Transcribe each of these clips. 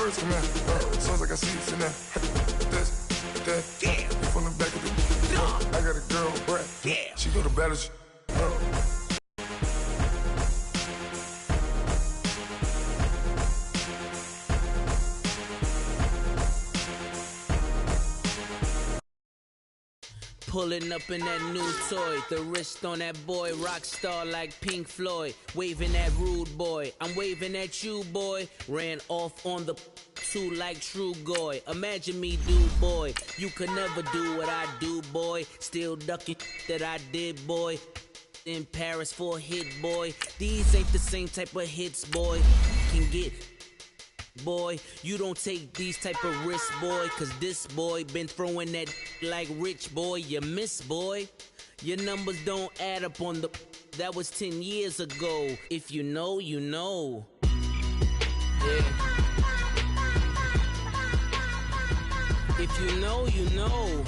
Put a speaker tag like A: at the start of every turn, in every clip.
A: birds come out. Soon as I got seats in there. This, that, yeah. From the back of the I got a girl, Brad. Yeah. She go to battle.
B: Pulling up in that new toy, the wrist on that boy, rock star like Pink Floyd, waving at rude boy, I'm waving at you boy, ran off on the two like True Goy, imagine me do boy, you could never do what I do boy, still ducking that I did boy, in Paris for a hit boy, these ain't the same type of hits boy, can get boy, you don't take these type of risks, boy, cause this boy been throwing that like rich boy, you miss, boy. Your numbers don't add up on the, that was 10 years ago. If you know, you know. Yeah. If you know, you know.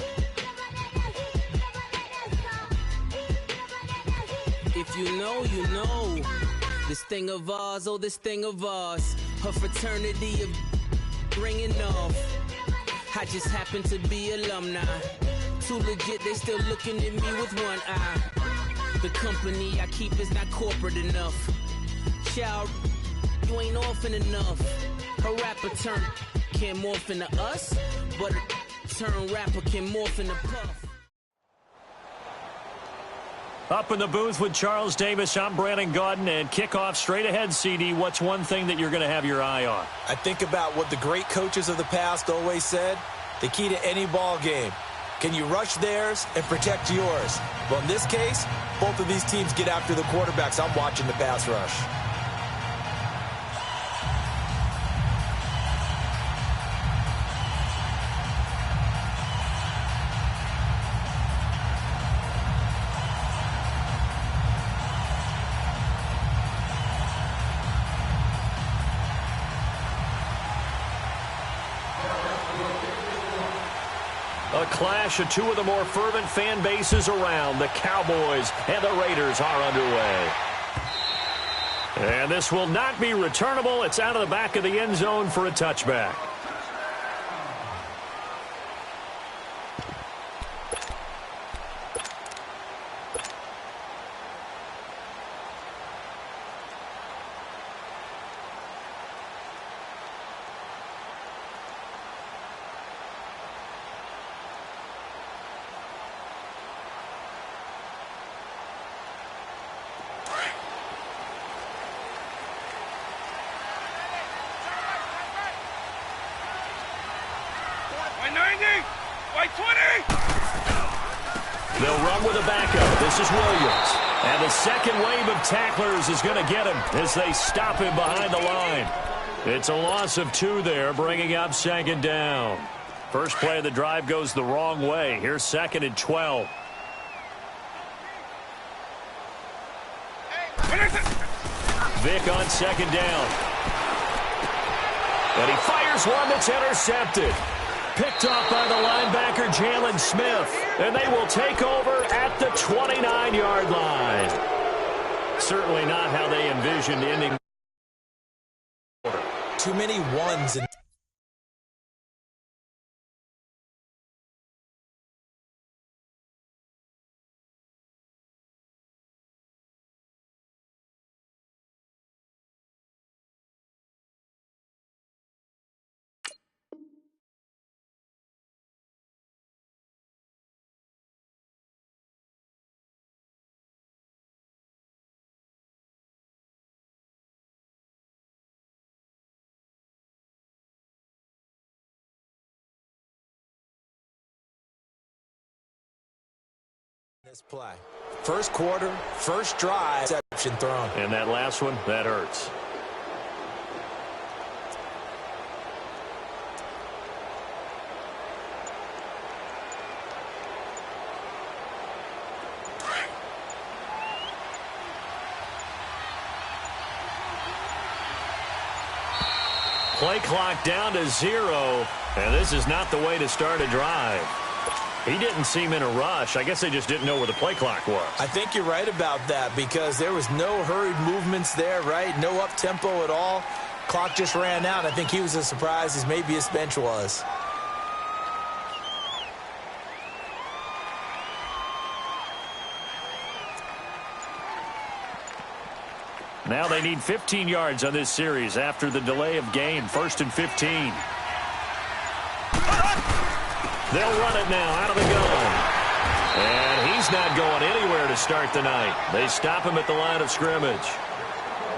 B: If you know, you know. This thing of ours, oh, this thing of ours. Her fraternity of ringing off. I just happen to be alumni. Too legit, they still looking at me with one eye. The company I keep is not corporate enough. Child, you ain't orphan enough. A rapper turn can't morph into us, but a turn rapper can morph into Puff.
C: Up in the booth with Charles Davis, I'm Brandon Gaudin, and kickoff straight ahead, CD. What's one thing that you're going to have your eye on?
D: I think about what the great coaches of the past always said. The key to any ball game. Can you rush theirs and protect yours? Well, in this case, both of these teams get after the quarterbacks. I'm watching the pass rush.
C: A clash of two of the more fervent fan bases around. The Cowboys and the Raiders are underway. And this will not be returnable. It's out of the back of the end zone for a touchback. They'll run with a backup. This is Williams. And the second wave of tacklers is going to get him as they stop him behind the line. It's a loss of 2 there, bringing up second down. First play of the drive goes the wrong way. Here's 2nd and 12. Vic on second down. And he fires one that's intercepted. Picked off by the linebacker, Jalen Smith. And they will take over at the 29-yard line. Certainly not how they envisioned ending.
D: Too many ones in this play. First quarter, first drive, interception thrown.
C: And that last one, that hurts. Play clock down to 0, and this is not the way to start a drive. He didn't seem in a rush. I guess they just didn't know where the play clock was.
D: I think you're right about that because there was no hurried movements there, right? No up-tempo at all. Clock just ran out. I think he was as surprised as maybe his bench was.
C: Now they need 15 yards on this series after the delay of game. 1st and 15. They'll run it now out of the gun. And he's not going anywhere to start the night. They stop him at the line of scrimmage.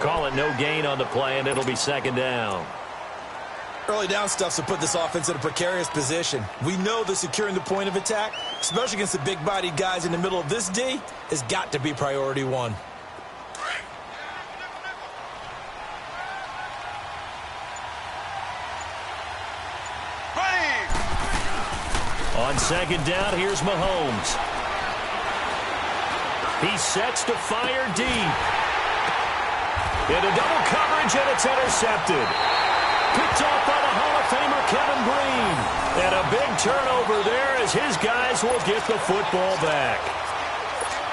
C: Call it no gain on the play, and it'll be 2nd down.
D: Early down stuffs will put this offense in a precarious position. We know that securing the point of attack, especially against the big-bodied guys in the middle of this D, has got to be priority one.
C: On 2nd down, here's Mahomes. He sets to fire deep. Into double coverage, and it's intercepted. Picked off by the Hall of Famer Kevin Green. And a big turnover there as his guys will get the football back.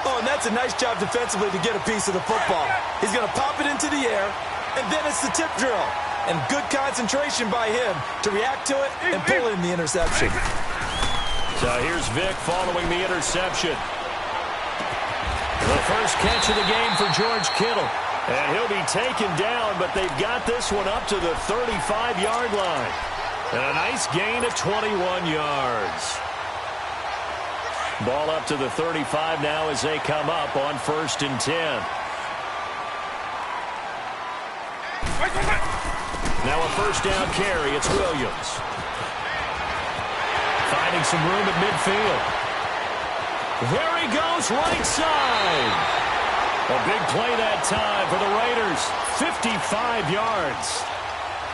D: Oh, and that's a nice job defensively to get a piece of the football. He's going to pop it into the air, and then it's the tip drill. And good concentration by him to react to it and pull in the interception.
C: So here's Vic following the interception. The first catch of the game for George Kittle. And he'll be taken down, but they've got this one up to the 35-yard line. And a nice gain of 21 yards. Ball up to the 35 now as they come up on 1st and 10. Now a 1st down carry. It's Williams. Finding some room at midfield. There he goes, right side. A big play that time for the Raiders. 55 yards.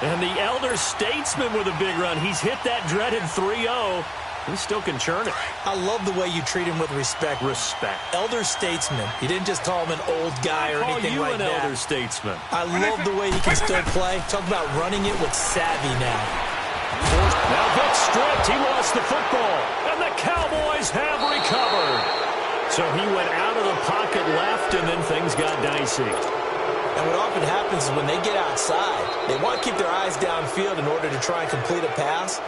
C: And the elder statesman with a big run. He's hit that dreaded 3-0. He still can churn it.
D: I love the way you treat him with respect.
C: Respect.
D: Elder statesman. You didn't just call him an old guy or anything like that.
C: Call you an elder statesman.
D: I love the way he can still play. Talk about running it with savvy now.
C: Now Vic stripped. He lost the football. And the Cowboys have recovered. So he went out of the pocket left, and then things got dicey.
D: And what often happens is when they get outside, they want to keep their eyes downfield in order to try and complete a pass.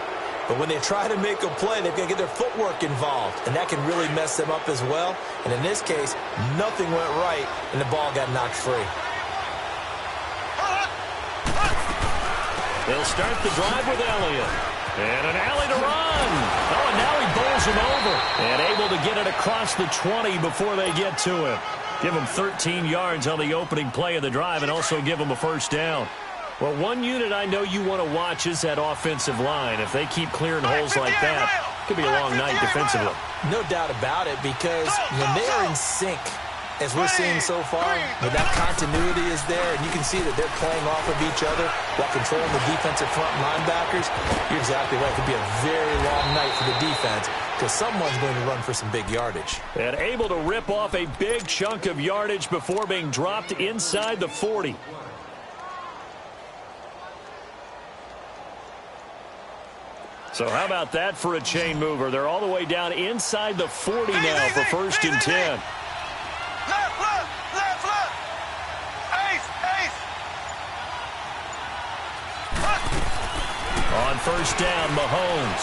D: But when they try to make a play, they've got to get their footwork involved. And that can really mess them up as well. And in this case, nothing went right, and the ball got knocked free.
C: They'll start the drive with Elliott. And an alley to run. Oh, and now he bowls him over. And able to get it across the 20 before they get to him. Give him 13 yards on the opening play of the drive and also give him a 1st down. Well, one unit I know you want to watch is that offensive line. If they keep clearing holes like that, it could be a long night defensively.
D: No doubt about it, because when they are in sync, as we're seeing so far, when that continuity is there, and you can see that they're playing off of each other while controlling the defensive front linebackers, you're exactly right. It could be a very long night for the defense because someone's going to run for some big yardage.
C: And able to rip off a big chunk of yardage before being dropped inside the 40. So how about that for a chain mover? They're all the way down inside the 40 now for 1st and 10. On 1st down, Mahomes.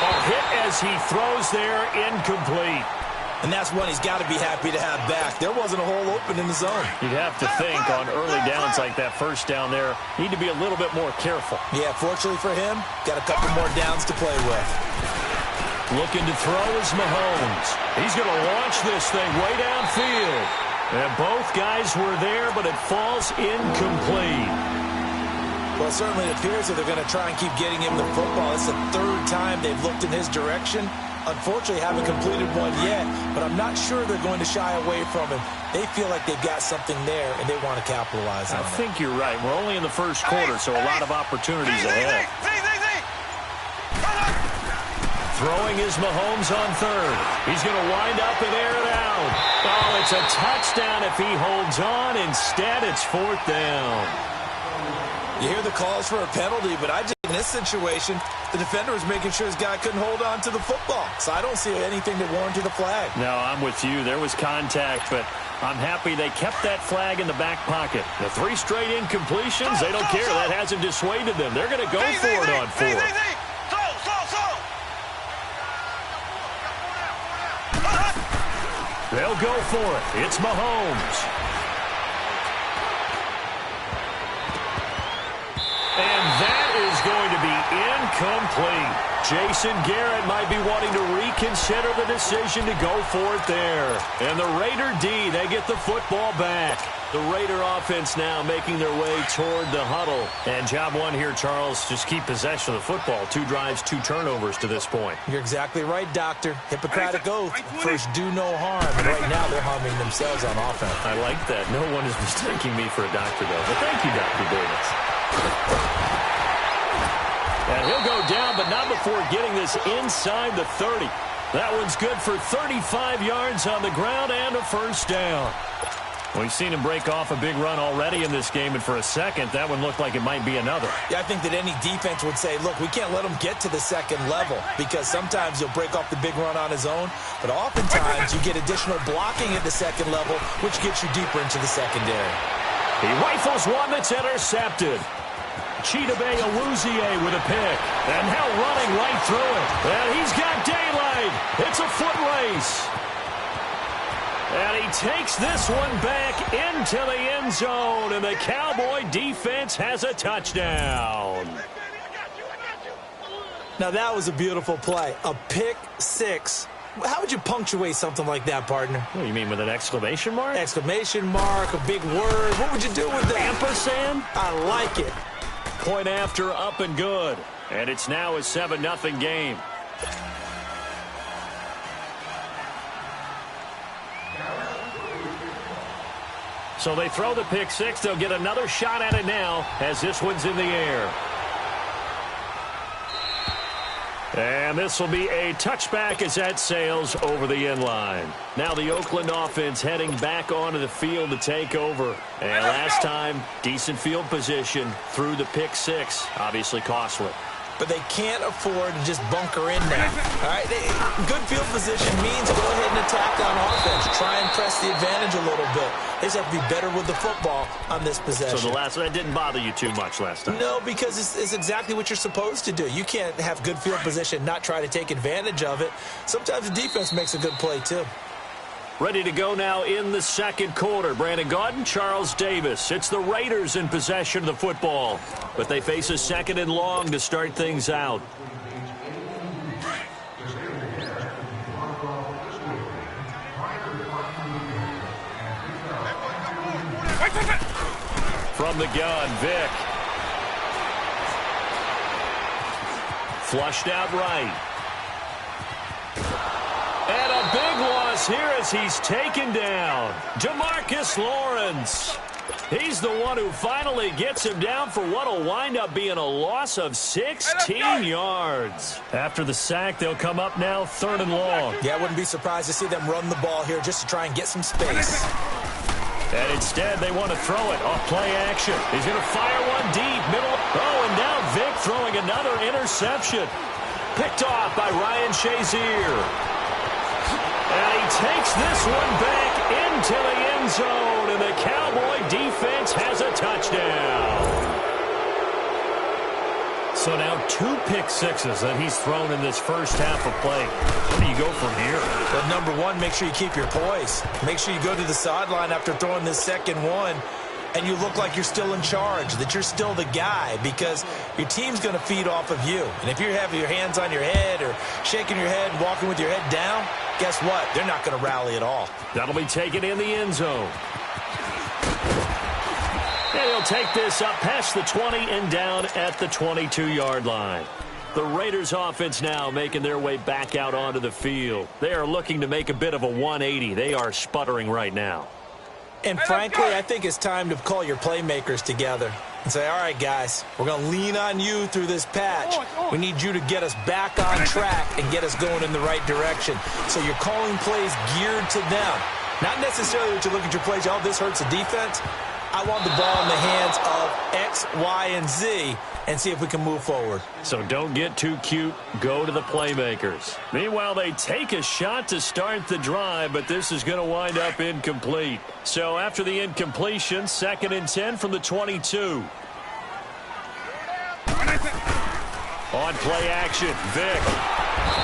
C: A hit as he throws there, incomplete.
D: And that's one he's got to be happy to have back. There wasn't a hole open in the zone.
C: You'd have to think on early downs like that 1st down there, need to be a little bit more careful.
D: Yeah, fortunately for him, got a couple more downs to play with.
C: Looking to throw is Mahomes. He's going to launch this thing way downfield. And both guys were there, but it falls incomplete.
D: Well, certainly it appears that they're going to try and keep getting him the football. It's the 3rd time they've looked in his direction. Unfortunately, haven't completed one yet, but I'm not sure they're going to shy away from him. They feel like they've got something there, and they want to capitalize on it.
C: I think you're right. We're only in the 1st quarter, so a lot of opportunities ahead. Throwing is Mahomes on 3rd. He's going to wind up and air it out. Oh, it's a touchdown if he holds on. Instead, it's 4th down.
D: You hear the calls for a penalty, but I just this situation, the defender was making sure his guy couldn't hold on to the football. So I don't see anything that warranted a flag.
C: No, I'm with you. There was contact, but I'm happy they kept that flag in the back pocket. The 3 straight incompletions, they don't care. That hasn't dissuaded them. They're going to go for it on 4. They'll go for it. It's Mahomes. And that is going to be incomplete. Jason Garrett might be wanting to reconsider the decision to go for it there. And the Raider D, they get the football back. The Raider offense now making their way toward the huddle. And job one here, Charles, just keep possession of the football. 2 drives, 2 turnovers to this point.
D: You're exactly right, Doctor. Hippocratic oath. First, do no harm. And right now, they're harming themselves on offense.
C: I like that. No one is mistaking me for a doctor, though. But thank you, Dr. Davis. And he'll go down, but not before getting this inside the 30. That one's good for 35 yards on the ground and a first down. We've seen him break off a big run already in this game, and for a second, that one looked like it might be another.
D: Yeah, I think that any defense would say, look, we can't let him get to the second level, because sometimes he'll break off the big run on his own, but oftentimes you get additional blocking at the second level, which gets you deeper into the secondary.
C: He rifles one that's intercepted. Chidobe Awuzie with a pick. And now running right through it. And he's got daylight. It's a foot race. And he takes this one back into the end zone. And the Cowboy defense has a touchdown.
D: Now that was a beautiful play. A pick 6. How would you punctuate something like that, partner?
C: What do you mean, with an exclamation mark?
D: Exclamation mark, a big word. What would you do with that?
C: Ampersand?
D: I like it.
C: Point after, up and good. And it's now a 7-0 game. So they throw the pick 6. They'll get another shot at it now as this one's in the air. And this will be a touchback as that sails over the end line. Now the Oakland offense heading back onto the field to take over. And last time, decent field position through the pick 6. Obviously costly.
D: But they can't afford to just bunker in now. All right, good field position means go ahead and attack on offense. Try and press the advantage a little bit. They just have to be better with the football on this possession.
C: So that didn't bother you too much last time?
D: No, because it's exactly what you're supposed to do. You can't have good field position, not try to take advantage of it. Sometimes the defense makes a good play, too.
C: Ready to go now in the second quarter. Brandon Gaudin, Charles Davis. It's the Raiders in possession of the football, but they face a 2nd and long to start things out. From the gun, Vic. Flushed out right. And a big loss here as he's taken down. DeMarcus Lawrence. He's the one who finally gets him down for what will wind up being a loss of 16 yards. After the sack, they'll come up now 3rd and long.
D: Yeah, I wouldn't be surprised to see them run the ball here just to try and get some space.
C: And instead, they want to throw it off play action. He's going to fire one deep, middle. Oh, and now Vic throwing another interception. Picked off by Ryan Shazier. And he takes this one back into the end zone, and the Cowboy defense has a touchdown. So now 2 pick 6s that he's thrown in this first half of play. Where do you go from here?
D: Well, number one, make sure you keep your poise. Make sure you go to the sideline after throwing this second one, and you look like you're still in charge, that you're still the guy, because your team's going to feed off of you. And if you're having your hands on your head or shaking your head and walking with your head down, guess what? They're not going to rally at all.
C: That'll be taken in the end zone. And he'll take this up past the 20 and down at the 22-yard line. The Raiders offense now making their way back out onto the field. They are looking to make a bit of a 180. They are sputtering right now.
D: And frankly, I think it's time to call your playmakers together and say, all right, guys, we're going to lean on you through this patch. We need you to get us back on track and get us going in the right direction. So you're calling plays geared to them. Not necessarily that you look at your plays, oh, this hurts the defense. I want the ball in the hands of X, Y, and Z and see if we can move forward.
C: So don't get too cute. Go to the playmakers. Meanwhile, they take a shot to start the drive, but this is going to wind up incomplete. So after the incompletion, 2nd and 10 from the 22. On play action, Vic.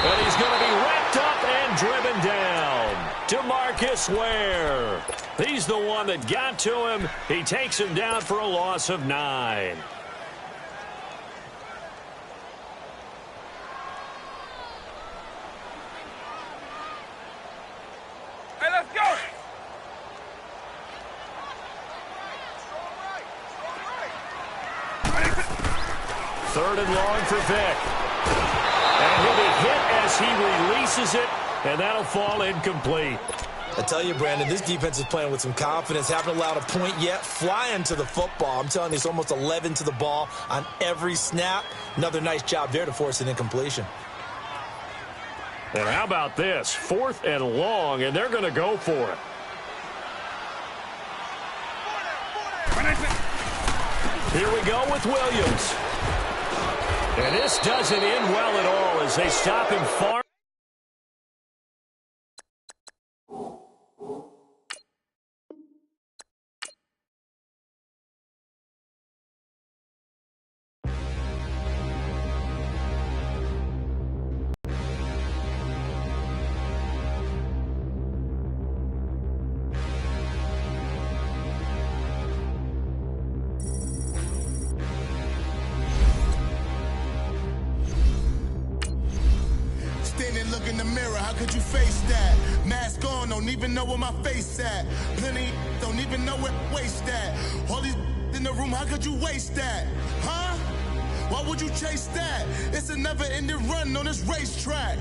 C: And he's going to be wrapped up and driven down. DeMarcus Ware. He's the one that got to him. He takes him down for a loss of 9.
A: Hey, let's go.
C: 3rd and long for Vic. And he'll be hit as he releases it, and that'll fall incomplete.
D: I tell you, Brandon, this defense is playing with some confidence. Haven't allowed a point yet. Flying to the football. I'm telling you, it's almost 11 to the ball on every snap. Another nice job there to force an incompletion.
C: And how about this? 4th and long, and they're going to go for it. Here we go with Williams. And this doesn't end well at all as they stop him far.
E: Look in the mirror, how could you face that? Mask on, don't even know where my face at. Plenty don't even know where waste at. All these in the room, how could you waste that? Huh? Why would you chase that? It's a never-ending run on this racetrack.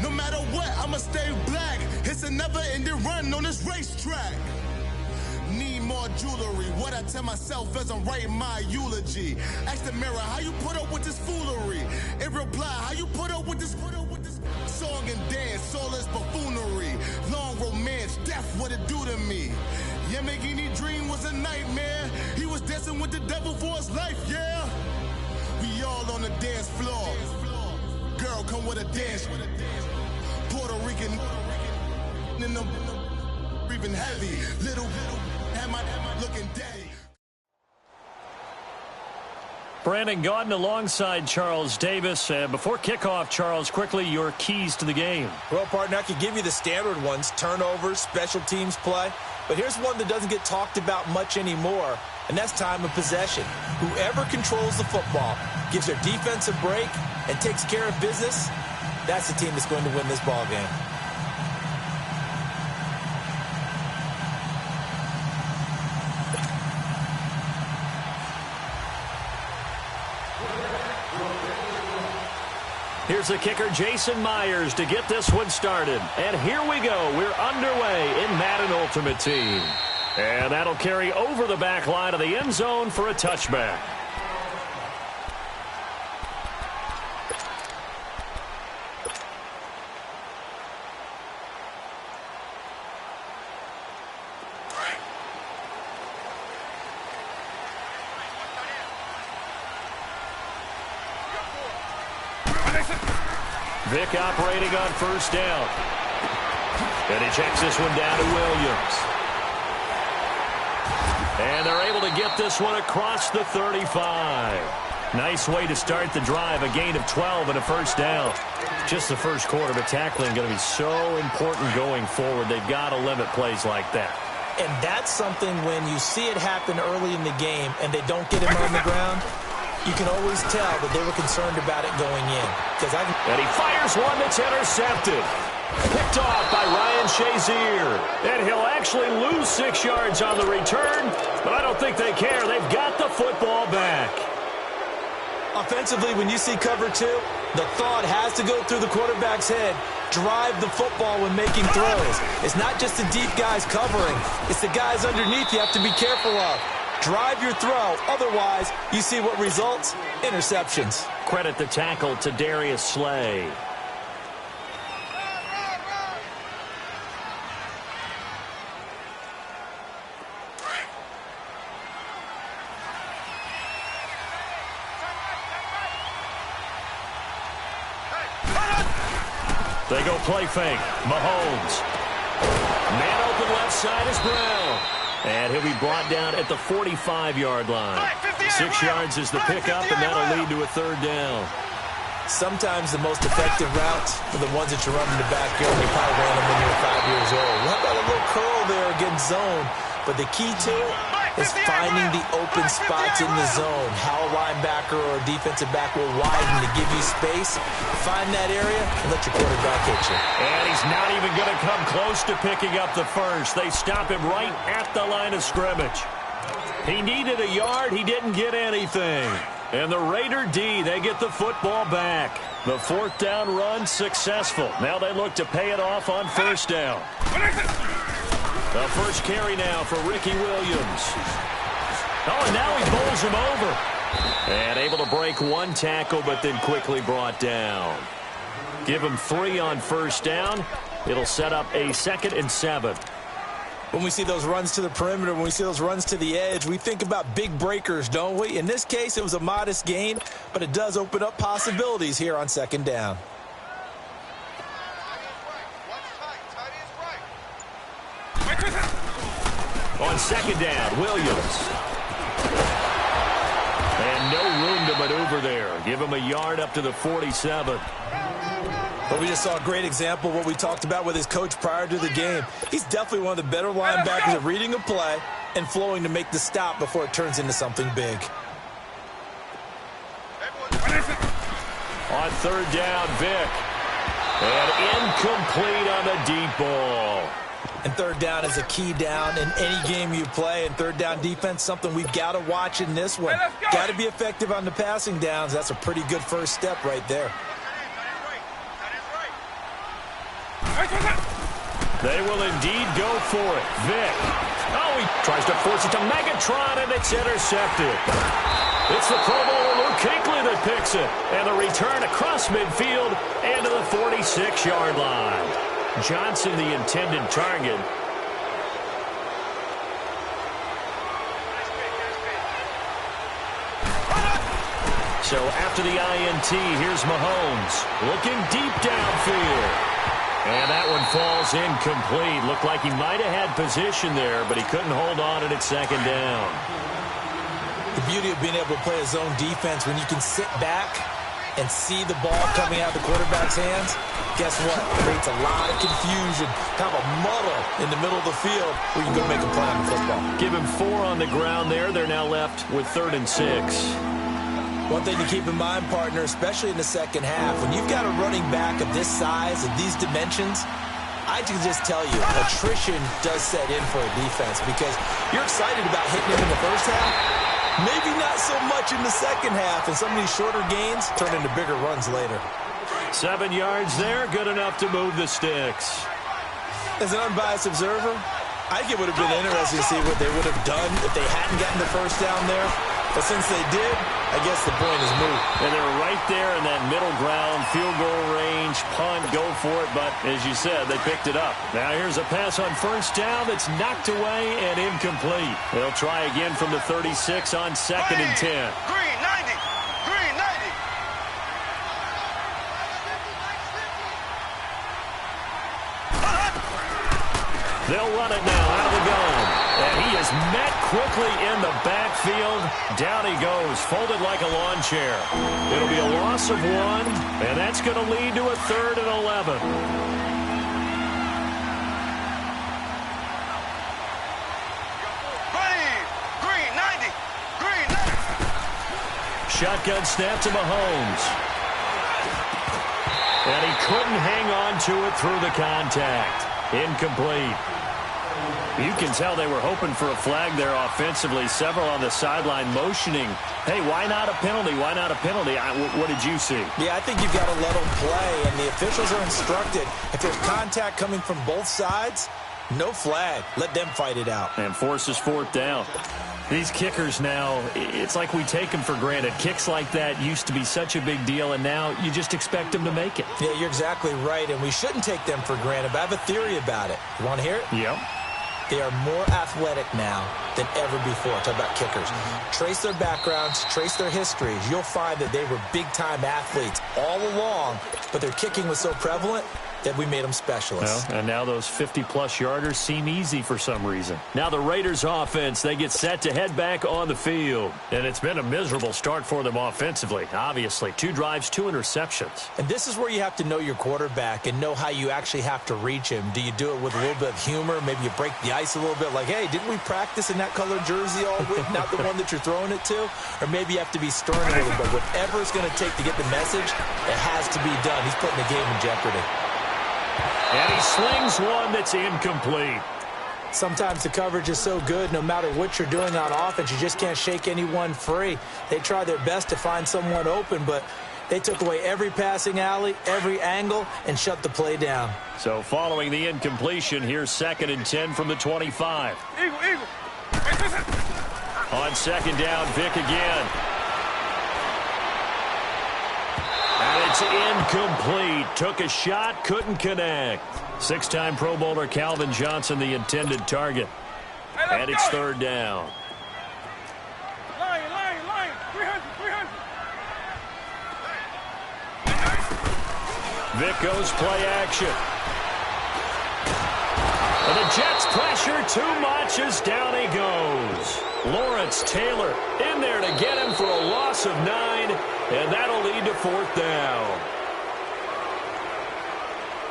E: No matter what, I'ma stay black. It's a never-ending run on this racetrack. Need more jewelry. What I tell myself as I'm writing my eulogy. Ask the mirror, how you put up with this foolery? In reply, how you put up with this song and dance, all this buffoonery. Long romance, death, what it do to me? Yamagini dream was a nightmare. He was dancing with the devil for his life, yeah. We all on the dance floor. Girl, come with a dance. Puerto Rican in the breathing heavy. Little am I looking daddy.
C: Brandon Gaudin alongside Charles Davis. Before kickoff, Charles, quickly your keys to the game.
D: Well, partner, I could give you the standard ones, turnovers, special teams play. But here's one that doesn't get talked about much anymore, and that's time of possession. Whoever controls the football, gives their defense a break, and takes care of business, that's the team that's going to win this ball game.
C: Here's the kicker, Jason Myers, to get this one started. And here we go. We're underway in Madden Ultimate Team. And that'll carry over the back line of the end zone for a touchback. Vic operating on first down. And he checks this one down to Williams. And they're able to get this one across the 35. Nice way to start the drive, a gain of 12 and a first down. Just the first quarter, but tackling going to be so important going forward. They've got to limit plays like that.
D: And that's something when you see it happen early in the game and they don't get him on the ground, you can always tell that they were concerned about it going in.
C: And he fires one that's intercepted. Picked off by Ryan Shazier. And he'll actually lose 6 yards on the return, but I don't think they care. They've got the football back.
D: Offensively, when you see cover 2, the thought has to go through the quarterback's head. Drive the football when making throws. It's not just the deep guys covering. It's the guys underneath you have to be careful of. Drive your throw. Otherwise, you see what results? Interceptions.
C: Credit the tackle to Darius Slay. They go play fake. Mahomes. Man open left side is Brown. And he'll be brought down at the 45-yard line. 6 yards is the pickup, and that'll lead to a 3rd down.
D: Sometimes the most effective routes are the ones that you run in the backyard. You probably ran them when you were 5 years old. How about a little curl there against zone? But the key to it is finding the open spots in the zone. How a linebacker or a defensive back will widen to give you space. Find that area and let your quarterback hit you.
C: And he's not even going to come close to picking up the first. They stop him right at the line of scrimmage. He needed a yard. He didn't get anything. And the Raider D, they get the football back. The 4th down run successful. Now they look to pay it off on 1st down. The first carry now for Ricky Williams. Oh, and now he bowls him over. And able to break 1 tackle, but then quickly brought down. Give him 3 on 1st down. It'll set up a 2nd and 7.
D: When we see those runs to the perimeter, when we see those runs to the edge, we think about big breakers, don't we? In this case, it was a modest gain, but it does open up possibilities here on 2nd down.
C: On 2nd down, Williams. And no room to maneuver there. Give him a yard up to the 47.
D: But we just saw a great example of what we talked about with his coach prior to the game. He's definitely one of the better linebackers at reading a play and flowing to make the stop before it turns into something big.
C: On 3rd down, Vic. And incomplete on the deep ball.
D: And 3rd down is a key down in any game you play. And 3rd down defense, something we've got to watch in this one. Got to be effective on the passing downs. That's a pretty good first step right there.
C: They will indeed go for it. Vic. Oh, he tries to force it to Megatron, and it's intercepted. It's the Pro Bowler Luke Kuechly that picks it. And the return across midfield and to the 46-yard line. Johnson, the intended target. So after the INT, here's Mahomes looking deep downfield. And that one falls incomplete. Looked like he might have had position there, but he couldn't hold on at 2nd down.
D: The beauty of being able to play a zone defense when you can sit back and see the ball coming out of the quarterback's hands, guess what? It creates a lot of confusion, kind of a muddle in the middle of the field where you can go make a play on the football.
C: Give him 4 on the ground there. They're now left with 3rd and 6.
D: One thing to keep in mind, partner, especially in the second half, when you've got a running back of this size, of these dimensions, I can just tell you, attrition does set in for a defense because you're excited about hitting him in the first half, maybe not so much in the second half, and some of these shorter gains turn into bigger runs later.
C: 7 yards there, good enough to move the sticks.
D: As an unbiased observer, I think it would have been interesting to see what they would have done if they hadn't gotten the first down there. But since they did, I guess the point is moot.
C: And they're right there in that middle ground, field goal range, punt, go for it. But as you said, they picked it up. Now here's a pass on 1st down that's knocked away and incomplete. They'll try again from the 36 on 2nd and 10.
F: Green 90. Green 90.
C: They'll run it now out of the gun. And he is met quickly in the backfield. Down he goes, folded like a lawn chair. It'll be a loss of 1, and that's going to lead to a 3rd and 11.
F: Green 90. Green 90.
C: Shotgun snap to Mahomes. And he couldn't hang on to it through the contact. Incomplete. You can tell they were hoping for a flag there offensively. Several on the sideline motioning, hey, why not a penalty? Why not a penalty? What did you see?
D: Yeah, I think you've got to let them play, and the officials are instructed. If there's contact coming from both sides, no flag. Let them fight it out.
C: And forces 4th down. These kickers now, it's like we take them for granted. Kicks like that used to be such a big deal, and now you just expect them to make it.
D: Yeah, you're exactly right, and we shouldn't take them for granted, but I have a theory about it. You want to hear it?
C: Yep.
D: They are more athletic now than ever before. Talk about kickers. Trace their backgrounds, trace their histories. You'll find that they were big-time athletes all along, but their kicking was so prevalent, that we made them specialists.
C: Well, and now those 50-plus yarders seem easy for some reason. Now the Raiders offense, they get set to head back on the field. And it's been a miserable start for them offensively, obviously. 2 drives, 2 interceptions.
D: And this is where you have to know your quarterback and know how you actually have to reach him. Do you do it with a little bit of humor? Maybe you break the ice a little bit like, hey, didn't we practice in that colored jersey all week, not the one that you're throwing it to? Or maybe you have to be stern a little bit. Whatever it's going to take to get the message, it has to be done. He's putting the game in jeopardy.
C: And he slings one that's incomplete.
D: Sometimes the coverage is so good, no matter what you're doing on offense, you just can't shake anyone free. They try their best to find someone open, but they took away every passing alley, every angle, and shut the play down.
C: So following the incompletion, here's 2nd and 10 from the 25.
F: Eagle.
C: On 2nd down, Vick again. And it's incomplete. Took a shot, couldn't connect. 6-time Pro Bowler Calvin Johnson, the intended target. And it's 3rd down.
F: Line. 300.
C: Vick goes play action. And the Jets pressure too much as down he goes. Lawrence Taylor in there to get him for a loss of 9, and that'll lead to 4th down.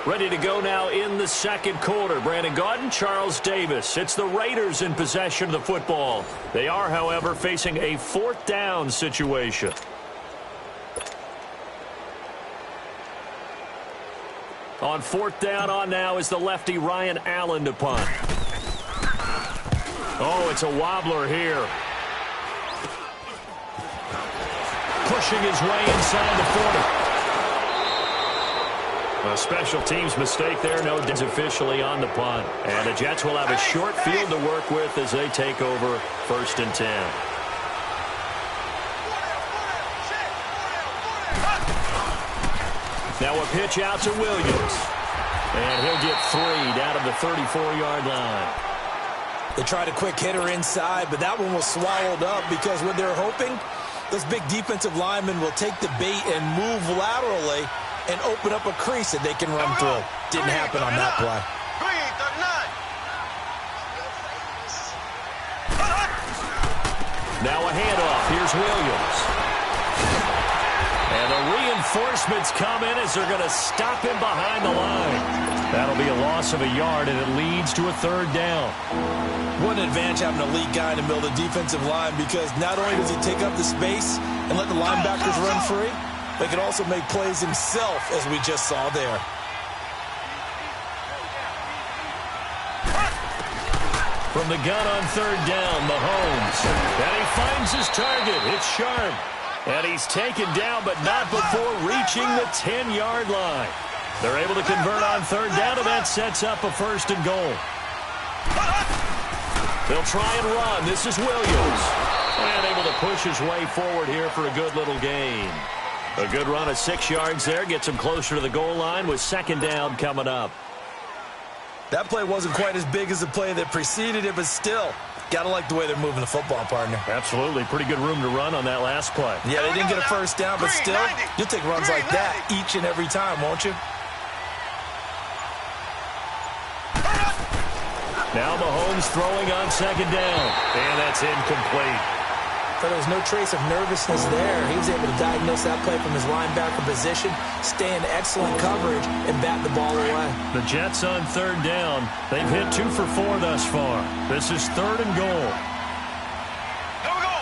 C: Ready to go now in the 2nd quarter. Brandon Gaudin, Charles Davis. It's the Raiders in possession of the football. They are, however, facing a 4th down situation. On 4th down on now is the lefty Ryan Allen to punt. Oh, it's a wobbler here. Pushing his way inside the 40. A special teams mistake there. No, is officially on the punt. And the Jets will have a short field to work with as they take over 1st and 10. Now a pitch out to Williams. And he'll get 3 down to the 34-yard line.
D: They tried a quick hitter inside, but that one was swallowed up because what they're hoping, those big defensive linemen will take the bait and move laterally and open up a crease that they can run through. Didn't happen on that play.
F: Green, 39.
C: Now a handoff. Here's Williams. And the reinforcements come in as they're going to stop him behind the line. That'll be a loss of a yard, and it leads to a 3rd down.
D: What an advantage having an elite guy in the middle of the defensive line, because not only does he take up the space and let the linebackers run free, but he can also make plays himself, as we just saw there.
C: From the gun on 3rd down, Mahomes. And he finds his target. It's Sharp. And he's taken down, but not before reaching the 10-yard line. They're able to convert on 3rd down, and that sets up a 1st and goal. They'll try and run. This is Williams. And able to push his way forward here for a good little gain. A good run of 6 yards there. Gets him closer to the goal line with 2nd down coming up.
D: That play wasn't quite as big as the play that preceded it, but still, gotta like the way they're moving the football, partner.
C: Absolutely. Pretty good room to run on that last play.
D: Yeah, they didn't get a 1st down, but still, you'll take runs like that each and every time, won't you?
C: Now Mahomes throwing on 2nd down. And that's incomplete.
D: But there was no trace of nervousness there. He was able to diagnose that play from his linebacker position, stay in excellent coverage, and bat the ball away.
C: The Jets on 3rd down. They've hit 2 for 4 thus far. This is 3rd and goal.
F: Here we go.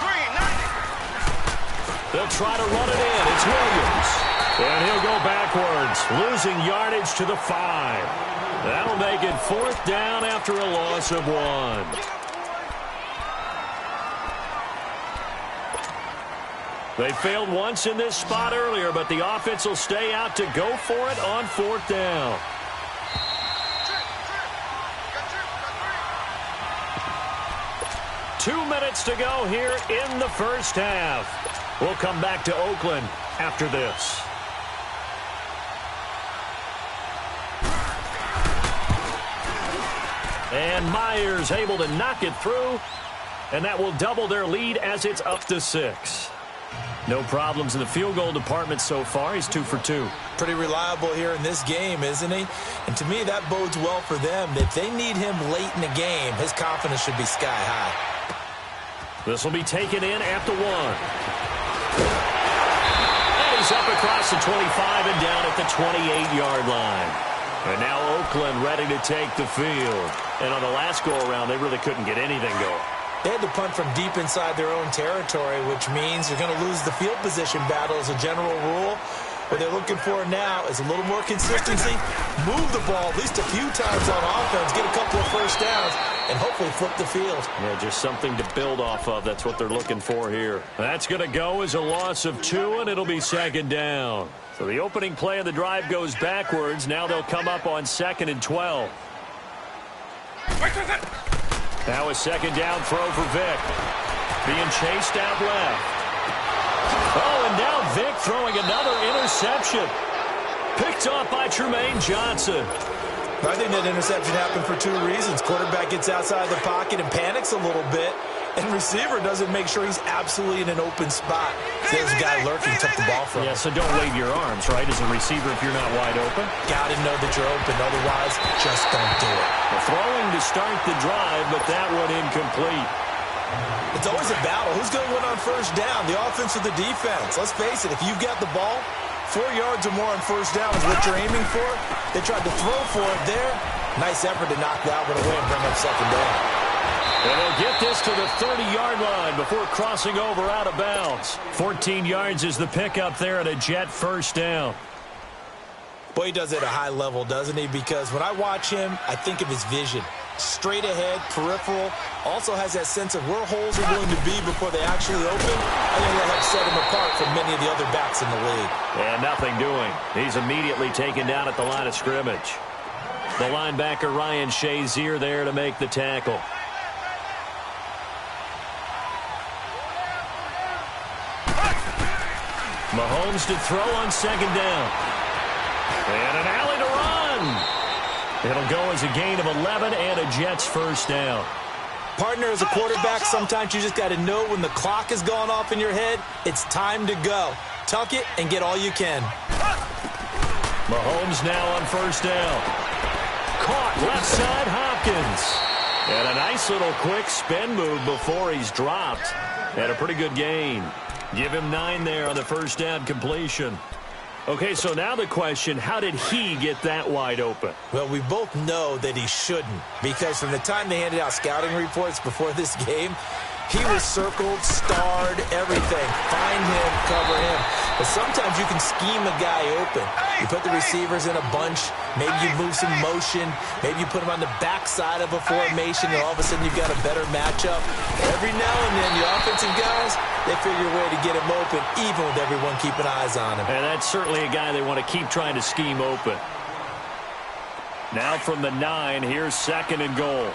F: Green, 90.
C: They'll try to run it in. It's Williams. And he'll go backwards, losing yardage to the 5. That'll make it 4th down after a loss of 1. They failed once in this spot earlier, but the offense will stay out to go for it on 4th down. Two minutes to go here in the first half. We'll come back to Oakland after this. And Myers able to knock it through, and that will double their lead as it's up to 6. No problems in the field goal department so far. He's 2 for 2.
D: Pretty reliable here in this game, isn't he? And to me, that bodes well for them. If they need him late in the game, his confidence should be sky high.
C: This will be taken in at the 1. And he's up across the 25 and down at the 28-yard line. And now Oakland ready to take the field. And on the last go-around, they really couldn't get anything going.
D: They had to punt from deep inside their own territory, which means they're going to lose the field position battle as a general rule. What they're looking for now is a little more consistency, move the ball at least a few times on offense, get a couple of first downs, and hopefully flip the field.
C: Yeah, just something to build off of. That's what they're looking for here. That's going to go as a loss of 2, and it'll be 2nd down. So the opening play of the drive goes backwards. Now they'll come up on 2nd and 12. Now a 2nd down throw for Vic. Being chased out left. Oh, and now Vic throwing another interception. Picked off by Tremaine Johnson.
D: I think that interception happened for 2 reasons. Quarterback gets outside the pocket and panics a little bit. And receiver doesn't make sure he's absolutely in an open spot. So there's a guy lurking, took the ball from him.
C: Yeah, so don't wave your arms, right, as a receiver if you're not wide open.
D: Got to know that you're open. Otherwise, just don't do it.
C: The throwing to start the drive, but that one incomplete.
D: It's always a battle. Who's going to win on first down, the offense or the defense? Let's face it, if you've got the ball, 4 yards or more on first down is what you're aiming for. They tried to throw for it there. Nice effort to knock that one away and bring up 2nd down.
C: And they'll get this to the 30-yard line before crossing over out of bounds. 14 yards is the pickup there at a Jet first down.
D: Boy, he does it at a high level, doesn't he? Because when I watch him, I think of his vision. Straight ahead, peripheral, also has that sense of where holes are going to be before they actually open. I think that helps set him apart from many of the other backs in the league.
C: And nothing doing. He's immediately taken down at the line of scrimmage. The linebacker Ryan Shazier there to make the tackle. Mahomes to throw on 2nd down. And an alley to run. It'll go as a gain of 11 and a Jets first down.
D: Partner, as a quarterback, sometimes you just got to know when the clock has gone off in your head, it's time to go. Tuck it and get all you can.
C: Mahomes now on first down. Caught left side Hopkins. And a nice little quick spin move before he's dropped. Had a pretty good gain. Give him 9 there on the first down completion. Okay, so now the question, how did he get that wide open?
D: Well, we both know that he shouldn't, because from the time they handed out scouting reports before this game, he was circled, starred, everything. Find him, cover him. But sometimes you can scheme a guy open. You put the receivers in a bunch. Maybe you move some motion. Maybe you put them on the backside of a formation, and all of a sudden you've got a better matchup. Every now and then, the offensive guys, they figure a way to get him open, even with everyone keeping eyes on him.
C: And that's certainly a guy they want to keep trying to scheme open. Now from the 9, here's 2nd and goal.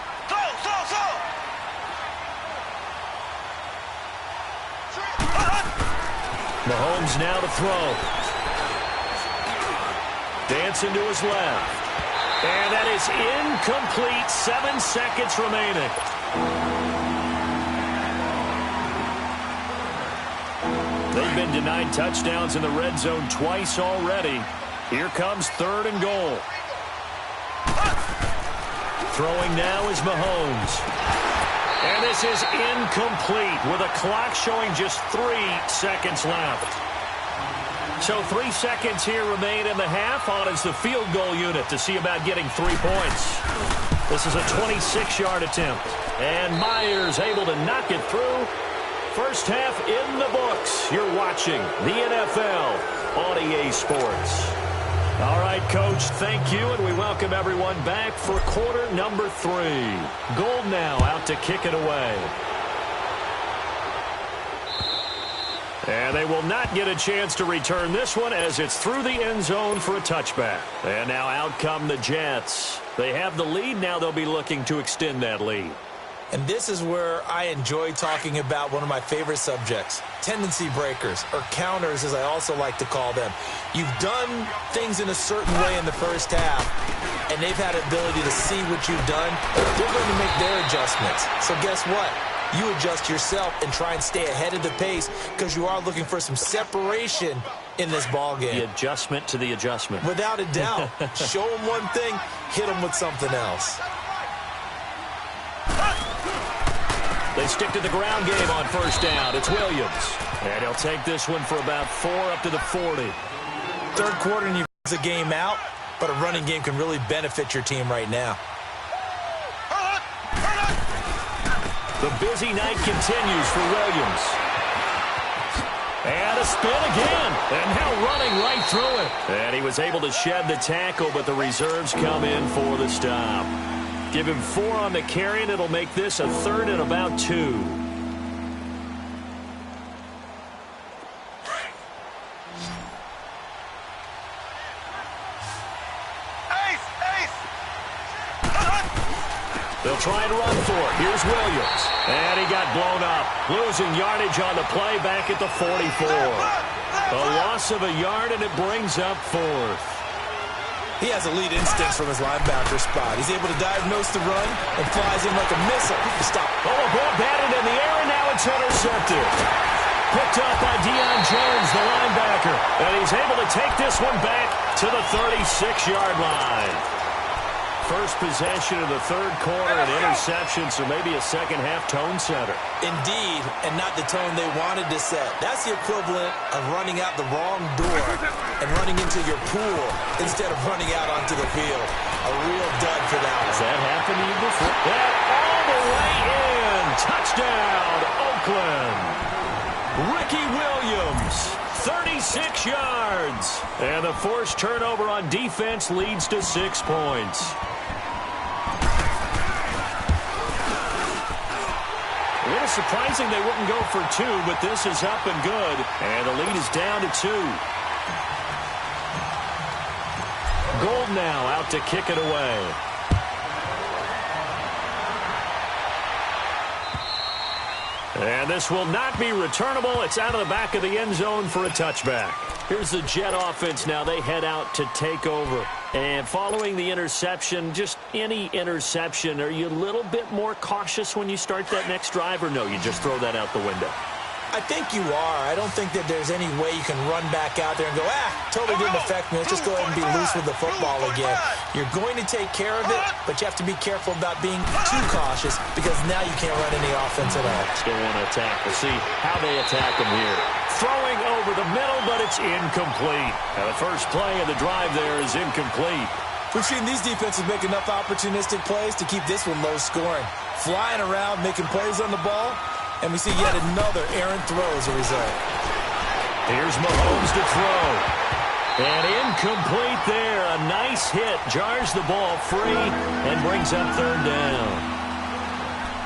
C: Mahomes now to throw. Dancing to his left. And that is incomplete. 7 seconds remaining. They've been denied touchdowns in the red zone twice already. Here comes 3rd and goal. Throwing now is Mahomes. And this is incomplete with a clock showing just 3 seconds left. So 3 seconds here remain in the half. On is the field goal unit to see about getting 3 points. This is a 26-yard attempt. And Myers able to knock it through. First half in the books. You're watching the NFL on EA Sports. All right, Coach, thank you, and we welcome everyone back for quarter number 3. Gold now out to kick it away. And they will not get a chance to return this one as it's through the end zone for a touchback. And now out come the Jets. They have the lead. Now they'll be looking to extend that lead.
D: And this is where I enjoy talking about one of my favorite subjects, tendency breakers, or counters as I also like to call them. You've done things in a certain way in the first half, and they've had the ability to see what you've done. They're going to make their adjustments. So guess what? you adjust yourself and try and stay ahead of the pace because you are looking for some separation in this ball game.
C: The adjustment to the adjustment.
D: Without a doubt. Show them one thing, hit them with something else.
C: They stick to the ground game on first down. It's Williams. And he'll take this one for about 4 up to the 40.
D: Third quarter and you the game out, but a running game can really benefit your team right now.
C: The busy night continues for Williams. And a spin again. And now running right through it. And he was able to shed the tackle, but the reserves come in for the stop. Give him 4 on the carry, and it'll make this a 3rd and about 2. They'll try and run for it. Here's Williams. And he got blown up. Losing yardage on the play back at the 44. A loss of a yard, and it brings up 4th.
D: He has elite instincts from his linebacker spot. He's able to diagnose the run and flies in like a missile to stop.
C: Oh, a ball batted in the air, and now it's intercepted. Picked up by Deion Jones, the linebacker. And he's able to take this one back to the 36-yard line. First possession of the third quarter, an interception, so maybe a second-half tone setter.
D: Indeed, and not the tone they wanted to set. That's the equivalent of running out the wrong door and running into your pool instead of running out onto the field. A real dud for that one.
C: Has that happened to you before? That all the way in. Touchdown, Oakland. Ricky Williams, 36 yards. And the forced turnover on defense leads to 6 points. A little surprising they wouldn't go for 2, but this is up and good. And the lead is down to 2. Gold now out to kick it away. And this will not be returnable. It's out of the back of the end zone for a touchback. Here's the Jet offense now. They head out to take over. And following the interception, just any interception, are you a little bit more cautious when you start that next drive, or no, you just throw that out the window?
D: I think you are. I don't think that there's any way you can run back out there and go, totally didn't affect me. Let's just go ahead and be loose with the football again. You're going to take care of it, but you have to be careful about being too cautious because now you can't run any offense at all.
C: Still want to attack. We'll see how they attack them here. Throwing over the middle, but it's incomplete. Now the first play of the drive there is incomplete.
D: We've seen these defenses make enough opportunistic plays to keep this one low scoring. Flying around, making plays on the ball. And we see yet another errant throw as a result.
C: Here's Mahomes to throw. And incomplete there. A nice hit. Jars the ball free and brings up 3rd down.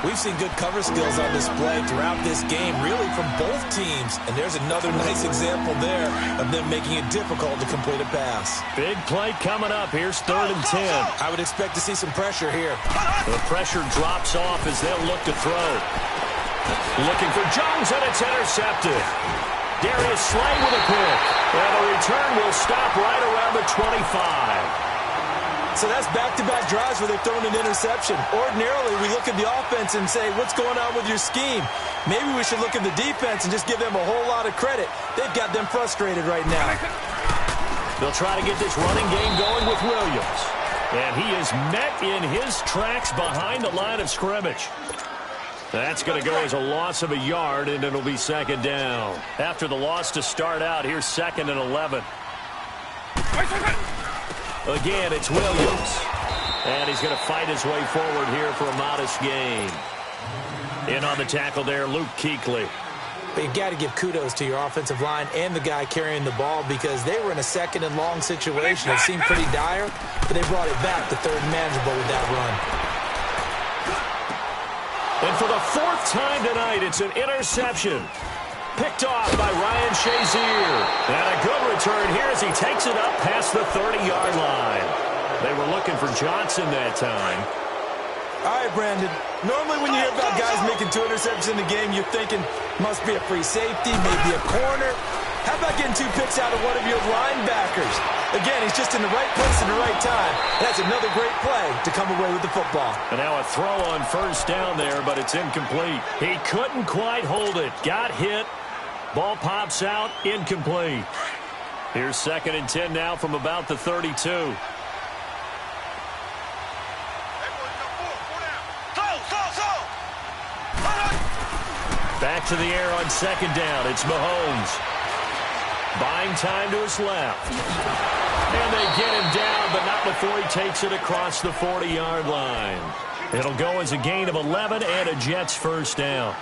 D: We've seen good cover skills on display throughout this game, really from both teams. And there's another nice example there of them making it difficult to complete a pass.
C: Big play coming up. Here's 3rd and 10.
D: I would expect to see some pressure here.
C: The pressure drops off as they'll look to throw. Looking for Jones, and it's intercepted. Darius Slay with a pick. And the return will stop right around the 25.
D: So that's back-to-back drives where they've thrown an interception. Ordinarily, we look at the offense and say, what's going on with your scheme? Maybe we should look at the defense and just give them a whole lot of credit. They've got them frustrated right now.
C: They'll try to get this running game going with Williams. And he is met in his tracks behind the line of scrimmage. That's going to go as a loss of a yard, and it'll be 2nd down. After the loss to start out, here's 2nd and 11. Again, it's Williams. And he's going to fight his way forward here for a modest gain. In on the tackle there, Luke Kuechly.
D: But you've got to give kudos to your offensive line and the guy carrying the ball because they were in a 2nd and long situation. It seemed pretty dire, but they brought it back to 3rd and manageable with that run.
C: And for the 4th time tonight, it's an interception. Picked off by Ryan Shazier. And a good return here as he takes it up past the 30-yard line. They were looking for Johnson that time.
D: All right, Brandon. Normally when you hear about guys making 2 interceptions in the game, you're thinking must be a free safety, maybe a corner. How about getting 2 picks out of one of your linebackers? Again, he's just in the right place at the right time. That's another great play to come away with the football.
C: And now a throw on first down there, but it's incomplete. He couldn't quite hold it. Got hit. Ball pops out. Incomplete. Here's 2nd and 10 now from about the 32. Back to the air on 2nd down. It's Mahomes. Buying time to his left. And they get him down, but not before he takes it across the 40-yard line. It'll go as a gain of 11 and a Jets first down.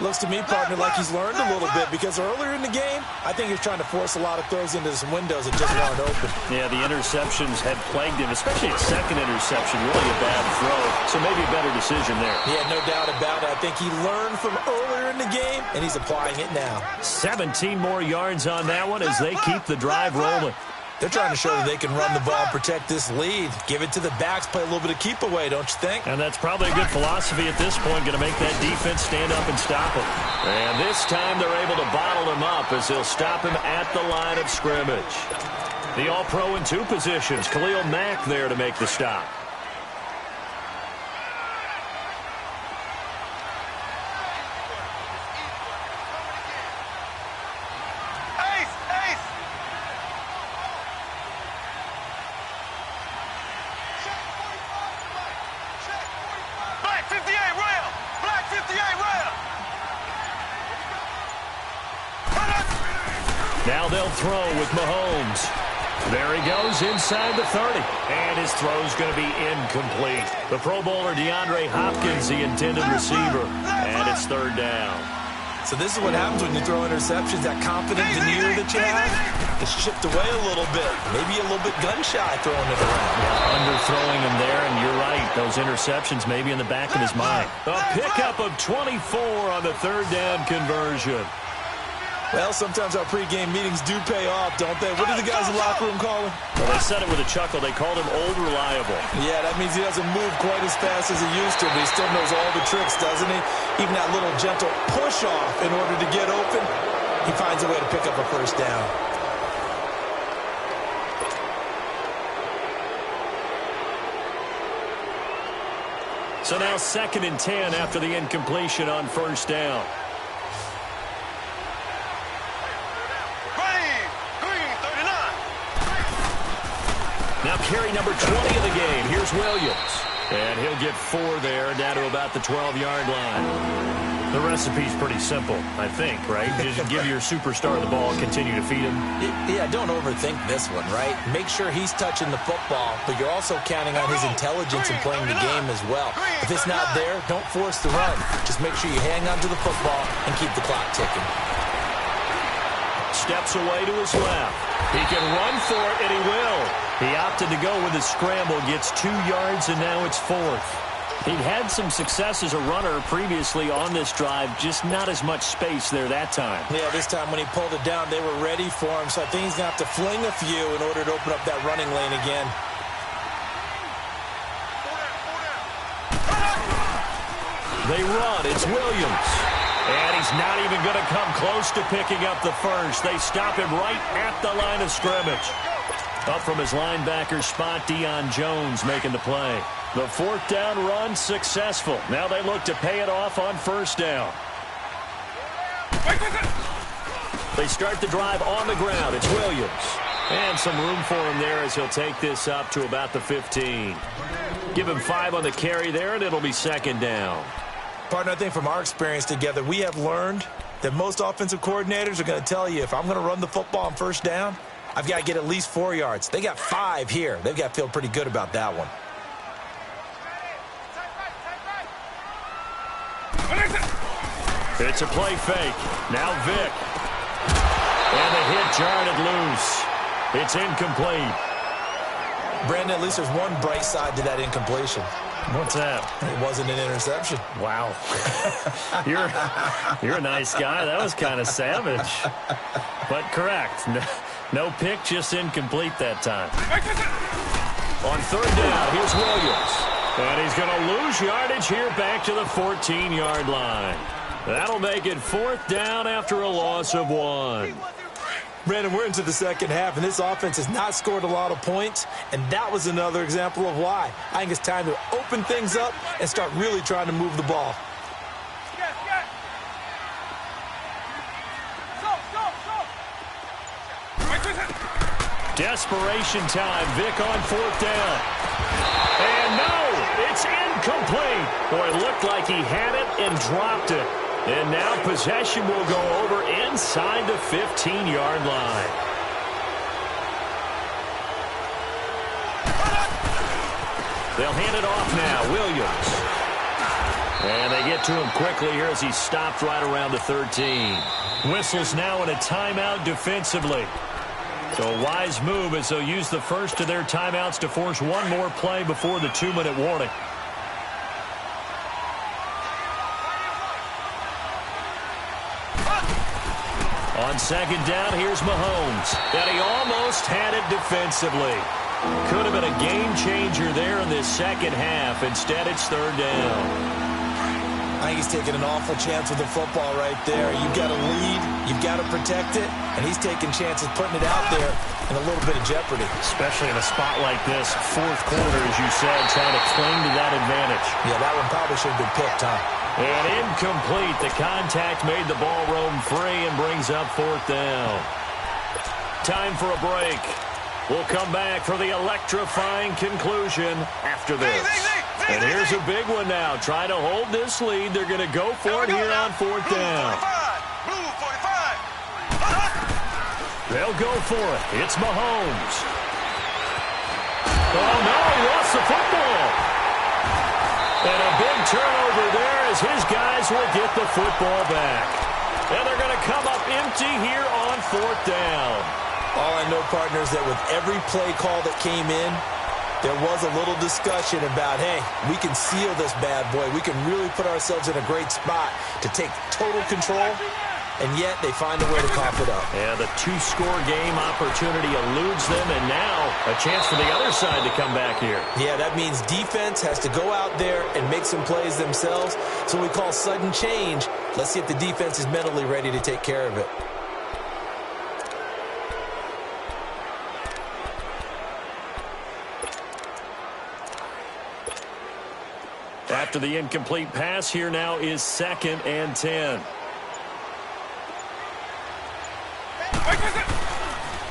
D: Looks to me, partner, like he's learned a little bit because earlier in the game, I think he's trying to force a lot of throws into some windows that just weren't open.
C: Yeah, the interceptions had plagued him, especially his 2nd interception, really a bad throw. So maybe a better decision there.
D: Yeah, no doubt about it. I think he learned from earlier in the game, and he's applying it now.
C: 17 more yards on that one as they keep the drive rolling.
D: They're trying to show that they can run the ball and protect this lead. Give it to the backs, play a little bit of keep away, don't you think?
C: And that's probably a good philosophy at this point, going to make that defense stand up and stop him. And this time they're able to bottle him up as they'll stop him at the line of scrimmage. The All-Pro in 2 positions. Khalil Mack there to make the stop. Now they'll throw with Mahomes. There he goes inside the 30. And his throw's going to be incomplete. The Pro Bowler DeAndre Hopkins, the intended receiver. And it's 3rd down.
D: So this is what happens when you throw interceptions. That confident veneer that you have is chipped away a little bit. Maybe a little bit gun-shy throwing it around.
C: Yeah, underthrowing him there, and you're right. Those interceptions may be in the back of his mind. A pickup of 24 on the 3rd down conversion.
D: Well, sometimes our pregame meetings do pay off, don't they? What do the guys in the locker room call him?
C: Well, they said it with a chuckle. They called him Old Reliable.
D: Yeah, that means he doesn't move quite as fast as he used to, but he still knows all the tricks, doesn't he? Even that little gentle push-off in order to get open, he finds a way to pick up a first down.
C: So now 2nd and 10 after the incompletion on first down. Now carry number 20 of the game. Here's Williams. And he'll get 4 there, down to about the 12-yard line. The recipe's pretty simple, I think, right? Just give your superstar the ball and continue to feed him.
D: Yeah, don't overthink this one, right? Make sure he's touching the football, but you're also counting on his intelligence in playing the game as well. If it's not there, don't force the run. Just make sure you hang on to the football and keep the clock ticking.
C: Steps away to his left. He can run for it, and he will. He opted to go with a scramble, gets 2 yards, and now it's 4th. He'd had some success as a runner previously on this drive, just not as much space there that time.
D: Yeah, this time when he pulled it down, they were ready for him, so I think he's going to have to fling a few in order to open up that running lane again.
C: They run. It's Williams. And he's not even going to come close to picking up the first. They stop him right at the line of scrimmage. Up from his linebacker spot, Deion Jones making the play. The 4th down run successful. Now they look to pay it off on first down. They start the drive on the ground. It's Williams. And some room for him there as he'll take this up to about the 15. Give him 5 on the carry there, and it'll be 2nd down.
D: Partner, I think from our experience together, we have learned that most offensive coordinators are going to tell you, if I'm going to run the football on first down, I've got to get at least 4 yards. They got 5 here. They've got to feel pretty good about that one.
C: It's a play fake. Now Vick. And the hit jarred it loose. It's incomplete.
D: Brandon, at least there's one bright side to that incompletion.
C: What's that?
D: It wasn't an interception.
C: Wow. You're a nice guy. That was kind of savage. But correct. No pick, just incomplete that time. On 3rd down, here's Williams. And he's going to lose yardage here back to the 14-yard line. That'll make it 4th down after a loss of 1.
D: Brandon, we're into the second half, and this offense has not scored a lot of points, and that was another example of why. I think it's time to open things up and start really trying to move the ball.
C: Desperation time. Vic on fourth down. And no, it's incomplete. Boy, it looked like he had it and dropped it. And now possession will go over inside the 15-yard line. They'll hand it off now. Williams. And they get to him quickly here as he stopped right around the 13. Whistles now in a timeout defensively. So a wise move as they'll use the first of their timeouts to force one more play before the 2-minute warning. On second down, here's Mahomes. And he almost had it defensively. Could have been a game changer there in this second half. Instead, it's third down.
D: I think he's taking an awful chance with the football right there. You've got to lead, you've got to protect it, and he's taking chances putting it out there in a little bit of jeopardy.
C: Especially in a spot like this, fourth quarter, as you said, trying to cling to that advantage.
D: Yeah, that one probably should have been picked, huh?
C: And incomplete. The contact made the ball roam free and brings up fourth down. Time for a break. We'll come back for the electrifying conclusion after this. And here's a big one now. Trying to hold this lead. They're going to go for it here on fourth down. They'll go for it. It's Mahomes. Oh, no, he lost the football. And a big turnover there as his guys will get the football back. And they're going to come up empty here on fourth down.
D: All I know, partners, that with every play call that came in, there was a little discussion about, hey, we can seal this bad boy. We can really put ourselves in a great spot to take total control, and yet they find a way to cough it up.
C: Yeah, the two-score game opportunity eludes them, and now a chance for the other side to come back here.
D: Yeah, that means defense has to go out there and make some plays themselves. So we call sudden change. Let's see if the defense is mentally ready to take care of it.
C: After the incomplete pass, here now is 2nd and 10.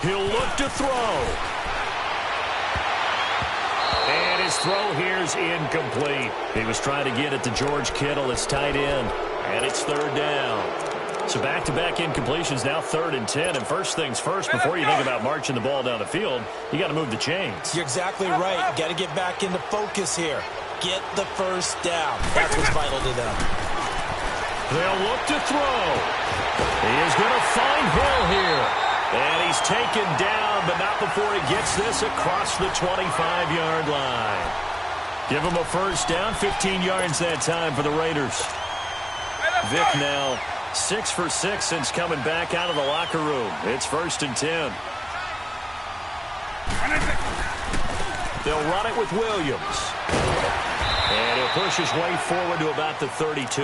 C: He'll look to throw. And his throw here is incomplete. He was trying to get it to George Kittle, his tight end. And it's third down. So back-to-back incompletions, now 3rd and 10. And first things first, before you think about marching the ball down the field, you got to move the chains.
D: You're exactly right. You got to get back into focus here. Get the first down. That's what's vital to them.
C: They'll look to throw. He is going to find Hill here. And he's taken down, but not before he gets this across the 25-yard line. Give him a first down, 15 yards that time for the Raiders. Vic now 6 for 6 since coming back out of the locker room. It's 1st and 10. They'll run it with Williams. And he'll push his way forward to about the 32.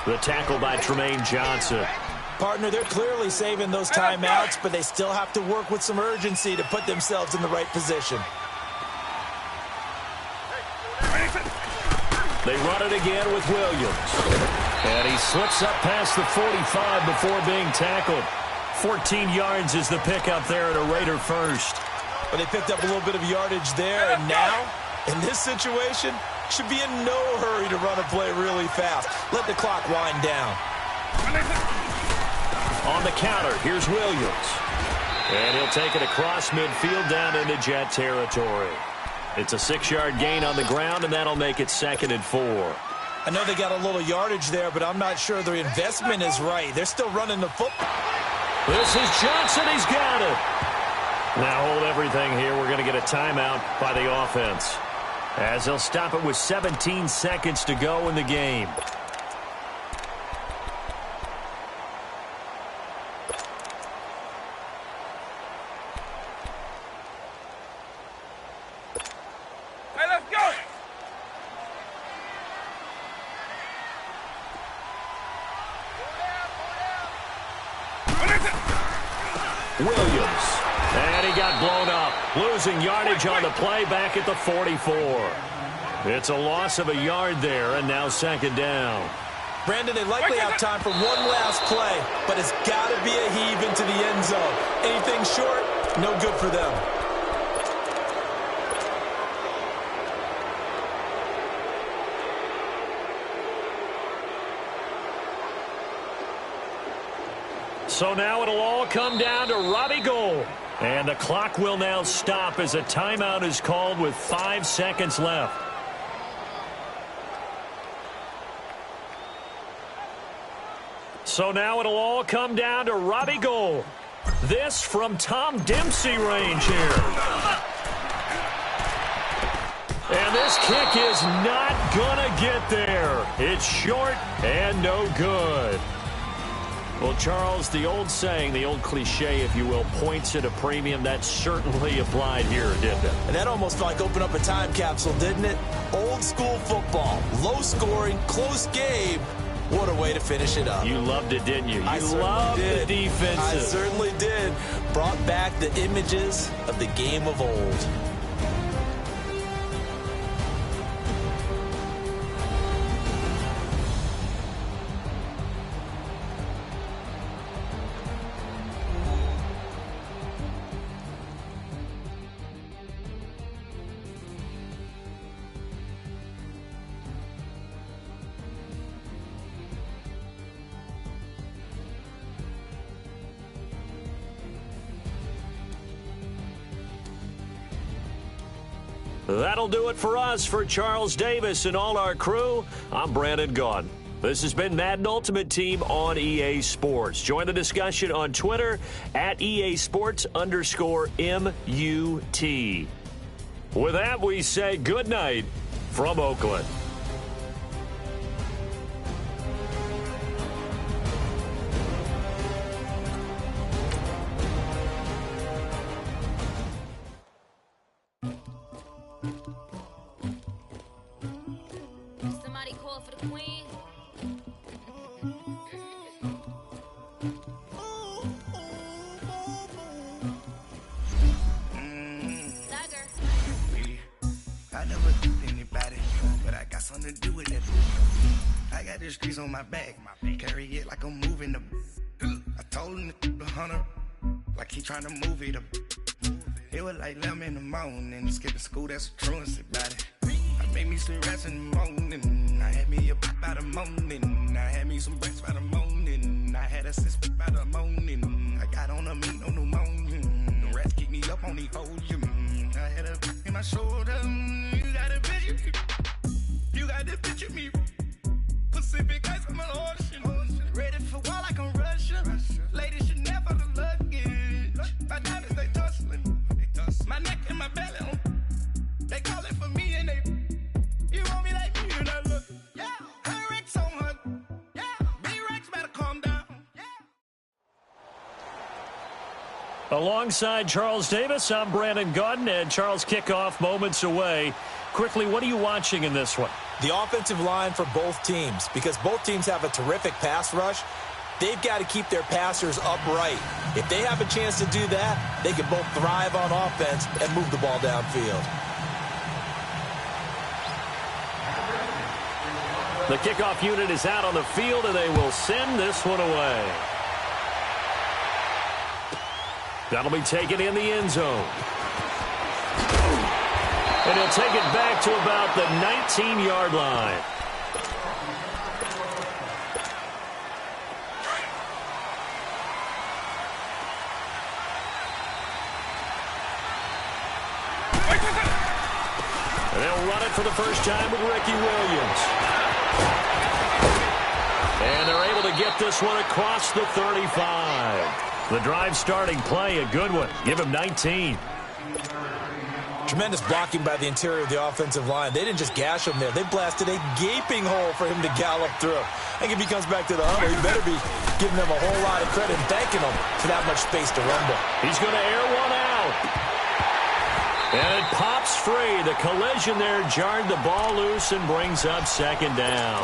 C: The tackle by Tremaine Johnson.
D: Partner, they're clearly saving those timeouts, but they still have to work with some urgency to put themselves in the right position.
C: They run it again with Williams. And he slips up past the 45 before being tackled. 14 yards is the pickup there at a Raider first.
D: But they picked up a little bit of yardage there, and now, in this situation, should be in no hurry to run a play really fast. Let the clock wind down.
C: On the counter, here's Williams. And he'll take it across midfield down into Jet territory. It's a 6-yard gain on the ground, and that'll make it 2nd and 4.
D: I know they got a little yardage there, but I'm not sure their investment is right. They're still running the football.
C: This is Johnson. He's got it. Now hold everything here. We're going to get a timeout by the offense, as they'll stop it with 17 seconds to go in the game.
F: Hey, let's go!
C: Williams. And he got blown up. Losing yardage on the play back at the 44. It's a loss of a yard there, and now second down.
D: Brandon, they likely have time for one last play, but it's got to be a heave into the end zone. Anything short, no good for them.
C: So now it'll all come down to Robbie Gould. And the clock will now stop as a timeout is called with 5 seconds left. So now it'll all come down to Robbie Gould. This from Tom Dempsey range here. And this kick is not going to get there. It's short and no good. Well, Charles, the old saying, the old cliche, if you will, points at a premium, that certainly applied here, didn't it?
D: And that almost like opened up a time capsule, didn't it? Old school football, low scoring, close game. What a way to finish it up.
C: You loved it, didn't you? You
D: loved
C: the defenses.
D: I certainly did. Brought back the images of the game of old.
C: That'll do it for us. For Charles Davis and all our crew, I'm Brandon Gaudin. This has been Madden Ultimate Team on EA Sports. Join the discussion on Twitter at EA Sports_MUT. With that, we say good night from Oakland.
G: Somebody call for the queen.
H: I never did anybody, but I got something to do with it. I got the streets on my back, carry it like I'm moving the. I told him to 100, like he trying to move it up. It was like 11 in the morning, skipping school, that's a truancy about it. I made me some rats in the morning, I had me a pop by the morning, I had me some breaks by the morning, I had a six by the morning, I got on a meat on the morning, the rats keep me up on the volume, I had a in my shoulder, you got a picture, you got the picture me, Pacific ice on my ocean, ready for war like I'm Russian, ladies should never the luggage, my diamonds they tussling, my neck and my belly on, they call it for me and they, you want me like me and I look, yeah, her Rex on her, yeah, B-Rex better calm down, yeah.
C: Alongside Charles Davis, I'm Brandon Gaudin, and Charles, kickoff moments away. Quickly, what are you watching in this one?
D: The offensive line for both teams, because both teams have a terrific pass rush. They've got to keep their passers upright. If they have a chance to do that, they can both thrive on offense and move the ball downfield.
C: The kickoff unit is out on the field, and they will send this one away. That'll be taken in the end zone. And he'll take it back to about the 19-yard line. And they'll run it for the first time with Ricky Williams. And they're able to get this one across the 35. The drive starting play, a good one. Give him 19.
D: Tremendous blocking by the interior of the offensive line. They didn't just gash him there. They blasted a gaping hole for him to gallop through. I think if he comes back to the huddle, he better be giving them a whole lot of credit and thanking them for that much space to rumble.
C: He's going to air one out. And it pops free. The collision there jarred the ball loose and brings up second down.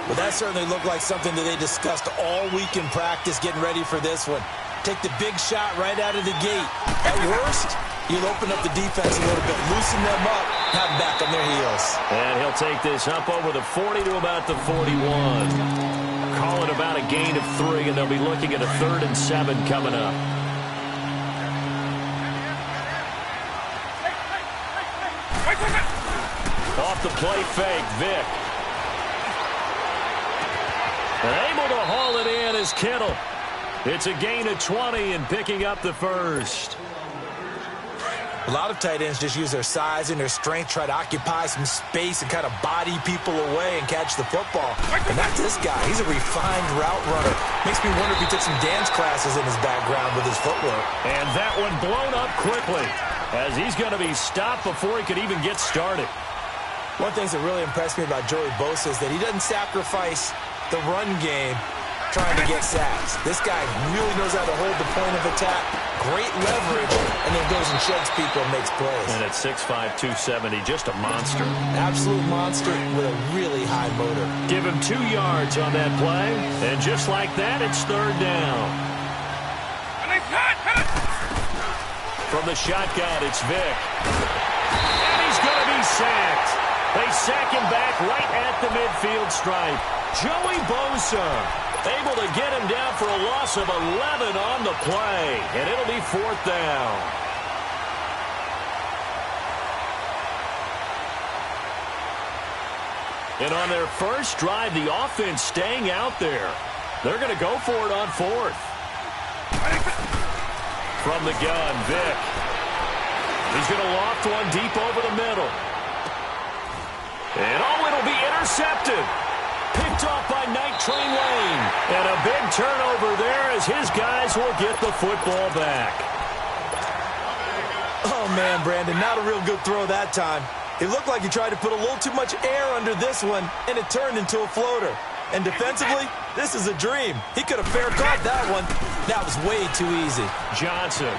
D: But that certainly looked like something that they discussed all week in practice getting ready for this one. Take the big shot right out of the gate. At worst, you'll open up the defense a little bit, loosen them up, have them back on their heels.
C: And he'll take this up over the 40 to about the 41. Call it about a gain of 3, and they'll be looking at a 3rd and 7 coming up. Off the play fake, Vic. And able to haul it in is Kittle. It's a gain of 20 and picking up the first.
D: A lot of tight ends just use their size and their strength, try to occupy some space and kind of body people away and catch the football. And not this guy. He's a refined route runner. Makes me wonder if he took some dance classes in his background with his footwork.
C: And that one blown up quickly as he's going to be stopped before he could even get started.
D: One thing that really impressed me about Joey Bosa is that he doesn't sacrifice the run game trying to get sacks. This guy really knows how to hold the point of attack, great leverage, and then goes and sheds people and makes plays.
C: And at 6'5", 270, just a monster.
D: Absolute monster with a really high motor.
C: Give him 2 yards on that play, and just like that, it's 3rd down. From the shotgun, it's Vic. And he's going to be sacked. They sack him back right at the midfield stripe. Joey Bosa able to get him down for a loss of 11 on the play, and it'll be 4th down. And on their first drive, the offense staying out there. They're going to go for it on 4th. From the gun, Vic. He's going to loft one deep over the middle. And it'll be intercepted. Picked off by Night Train Lane. And a big turnover there as his guys will get the football back.
D: Oh, man, Brandon, not a real good throw that time. It looked like he tried to put a little too much air under this one, and it turned into a floater. And defensively, this is a dream. He could have fair caught that one. That was way too easy.
C: Johnson.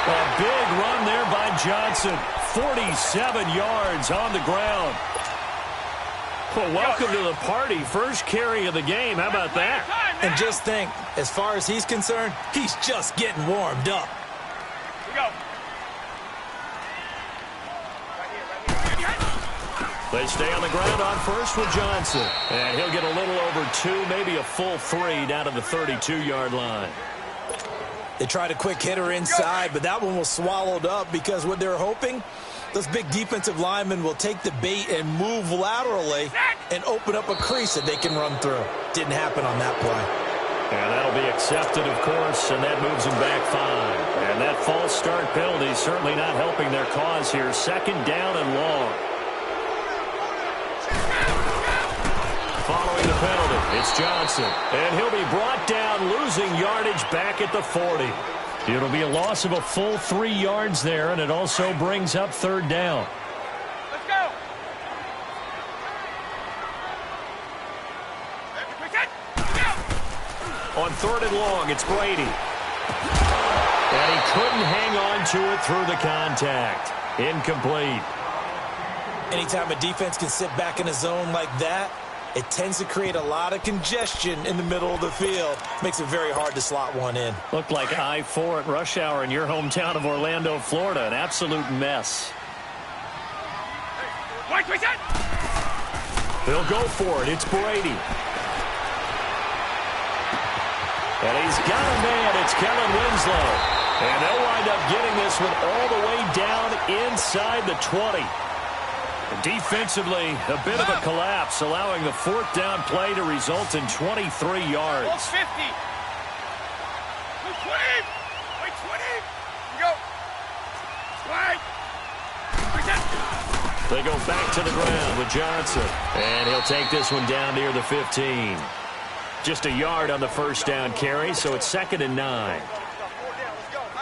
C: A big run there by Johnson. 47 yards on the ground. Well, welcome to the party. First carry of the game. How about that?
D: And just think, as far as he's concerned, he's just getting warmed up.
C: They stay on the ground on first with Johnson. And he'll get a little over 2, maybe a full 3 down to the 32-yard line.
D: They tried a quick hitter inside, but that one was swallowed up because what they're hoping, those big defensive linemen will take the bait and move laterally and open up a crease that they can run through. Didn't happen on that play.
C: And that'll be accepted, of course, and that moves them back 5. And that false start penalty is certainly not helping their cause here. 2nd down and long. Following the penalty, it's Johnson. And he'll be brought down, losing yardage back at the 40. It'll be a loss of a full 3 yards there, and it also brings up 3rd down.
F: Let's go.
C: On 3rd and long, it's Brady. And he couldn't hang on to it through the contact. Incomplete.
D: Anytime a defense can sit back in a zone like that, it tends to create a lot of congestion in the middle of the field. Makes it very hard to slot one in.
C: Looked like I-4 at rush hour in your hometown of Orlando, Florida. An absolute mess. They'll go for it. It's Brady. And he's got a man. It's Kellen Winslow. And they'll wind up getting this one all the way down inside the 20. Defensively, a bit of a collapse, allowing the 4th down play to result in 23 yards.
F: 50. 20. Wait, 20. Go. Slide.
C: They go back to the ground with Johnson. And he'll take this one down near the 15. Just a yard on the first down carry, so it's 2nd and 9.